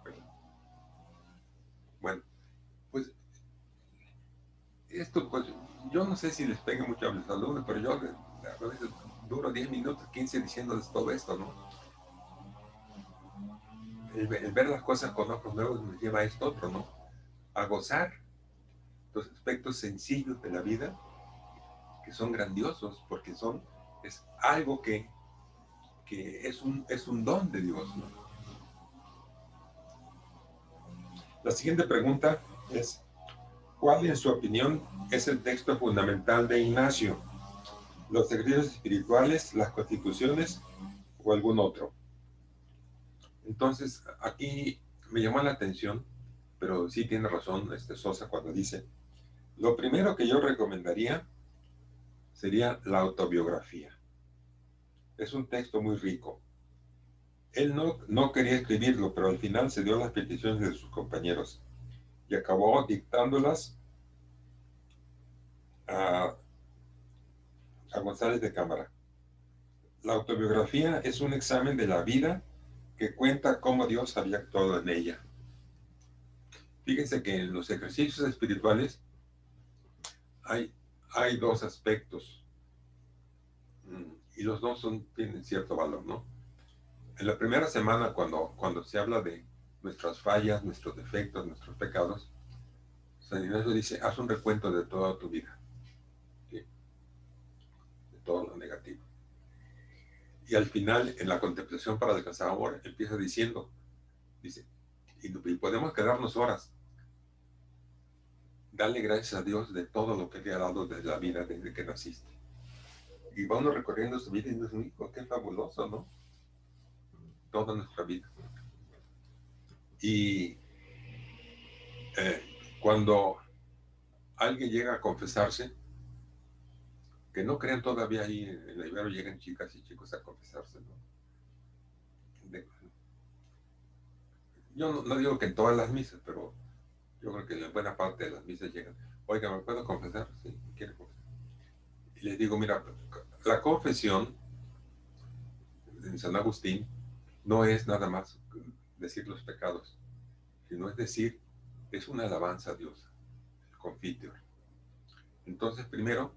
¿verdad? Bueno, pues esto, pues yo no sé si les pegue mucho a mis alumnos, pero yo a veces duro 10 minutos, 15 diciéndoles todo esto, ¿no? El ver las cosas con ojos nuevos nos lleva a esto otro, ¿no? A gozar los aspectos sencillos de la vida, que son grandiosos, porque es algo que es un don de Dios, ¿no? La siguiente pregunta es, ¿cuál en su opinión es el texto fundamental de Ignacio? ¿Los ejercicios espirituales, las constituciones o algún otro? Entonces, aquí me llamó la atención, pero sí tiene razón Sosa cuando dice, lo primero que yo recomendaría sería la autobiografía. Es un texto muy rico. Él no quería escribirlo, pero al final se dio las peticiones de sus compañeros y acabó dictándolas a González de Cámara. La autobiografía es un examen de la vida que cuenta cómo Dios había actuado en ella. Fíjense que en los ejercicios espirituales hay dos aspectos y los dos tienen cierto valor, ¿no? En la primera semana, cuando se habla de nuestras fallas, nuestros defectos, nuestros pecados, San Ignacio dice, haz un recuento de toda tu vida, ¿sí? De todo lo negativo. Y al final, en la contemplación para alcanzar amor, empieza diciendo, dice, y podemos quedarnos horas. Dale gracias a Dios de todo lo que te ha dado desde la vida, desde que naciste. Y va uno recorriendo su vida y dice, hijo, qué fabuloso, ¿no? Toda nuestra vida. Y cuando alguien llega a confesarse, que no crean todavía ahí en la Ibero, llegan chicas y chicos a confesarse, ¿no? Yo no digo que en todas las misas, pero yo creo que en buena parte de las misas llegan, oiga, ¿me puedo confesar? Sí, ¿quiere confesar? Y les digo, mira, la confesión en San Agustín no es nada más decir los pecados, sino es una alabanza a Dios, el confiteor. Entonces, primero,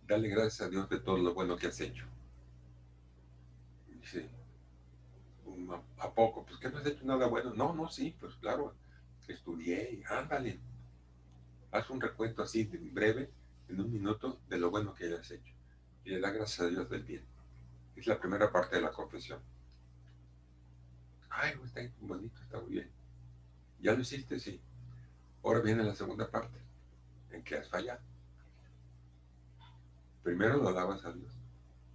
dale gracias a Dios de todo lo bueno que has hecho. Y dice, ¿a poco? Pues que no has hecho nada bueno. No, sí, pues claro, estudié y ándale. Haz un recuento así breve, en un minuto, de lo bueno que hayas hecho. Y le da gracias a Dios del bien. Es la primera parte de la confesión. Ay, está bonito, está muy bien. ¿Ya lo hiciste? Sí. Ahora viene la segunda parte, en que has fallado. Primero lo alabas a Dios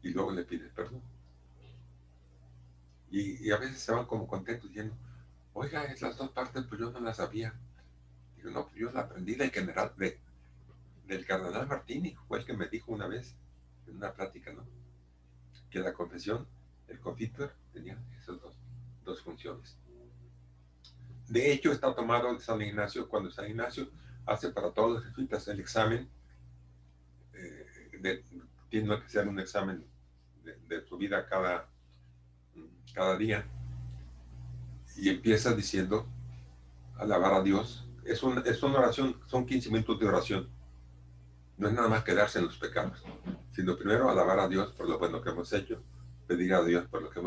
y luego le pides perdón. Y a veces se van como contentos diciendo, oiga, es las dos partes, pues yo no las sabía. Digo, no, pues yo la aprendí del cardenal Martini, fue el que me dijo una vez, en una plática, ¿no? Que la confesión, el confiteor, tenía esas dos funciones. De hecho, está tomado de San Ignacio, cuando San Ignacio hace para todos los jesuitas el examen, tiene que ser un examen de su vida cada día, y empieza diciendo, alabar a Dios. Es una oración, son 15 minutos de oración. No es nada más quedarse en los pecados, sino primero alabar a Dios por lo bueno que hemos hecho, pedir a Dios por lo que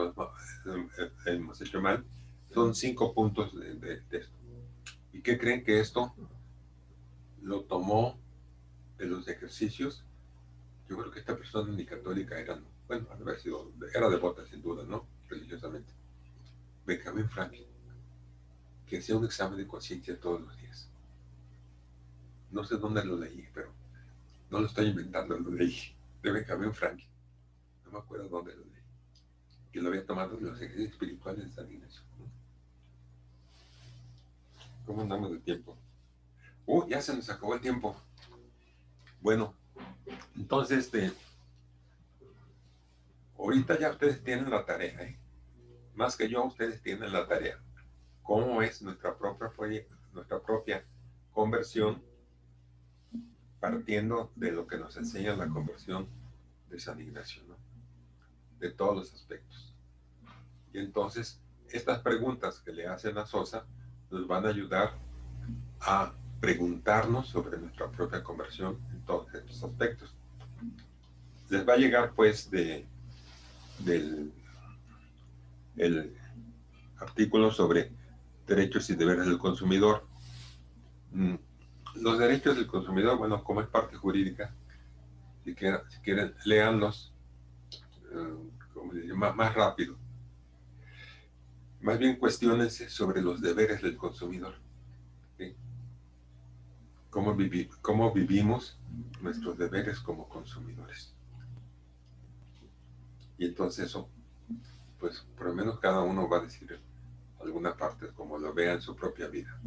hemos hecho mal. Son 5 puntos de esto. ¿Y qué creen que esto lo tomó de los ejercicios? Yo creo que esta persona ni católica era, bueno, era devota sin duda, ¿no? Religiosamente. Benjamin Franklin, que hacía un examen de conciencia todos los días. No sé dónde lo leí, pero no lo estoy inventando, lo leí. De Benjamin Franklin. No me acuerdo dónde lo leí. Que lo había tomado de los ejercicios espirituales de San Ignacio. ¿Cómo andamos de tiempo? Ya se nos acabó el tiempo. Bueno, entonces, ahorita ya ustedes tienen la tarea, ¿eh? Más que yo, ustedes tienen la tarea. ¿Cómo es nuestra propia conversión partiendo de lo que nos enseña la conversión de San Ignacio, ¿no? De todos los aspectos. Y entonces, estas preguntas que le hacen a Sosa nos van a ayudar a preguntarnos sobre nuestra propia conversión en todos estos aspectos. Les va a llegar, pues, del el artículo sobre derechos y deberes del consumidor. Los derechos del consumidor, bueno, como es parte jurídica, si quieren léanlos más rápido. Más bien cuestiónense sobre los deberes del consumidor. ¿Sí? ¿Cómo vivimos nuestros deberes como consumidores? Y entonces eso, pues por lo menos cada uno va a decir alguna parte como lo vea en su propia vida.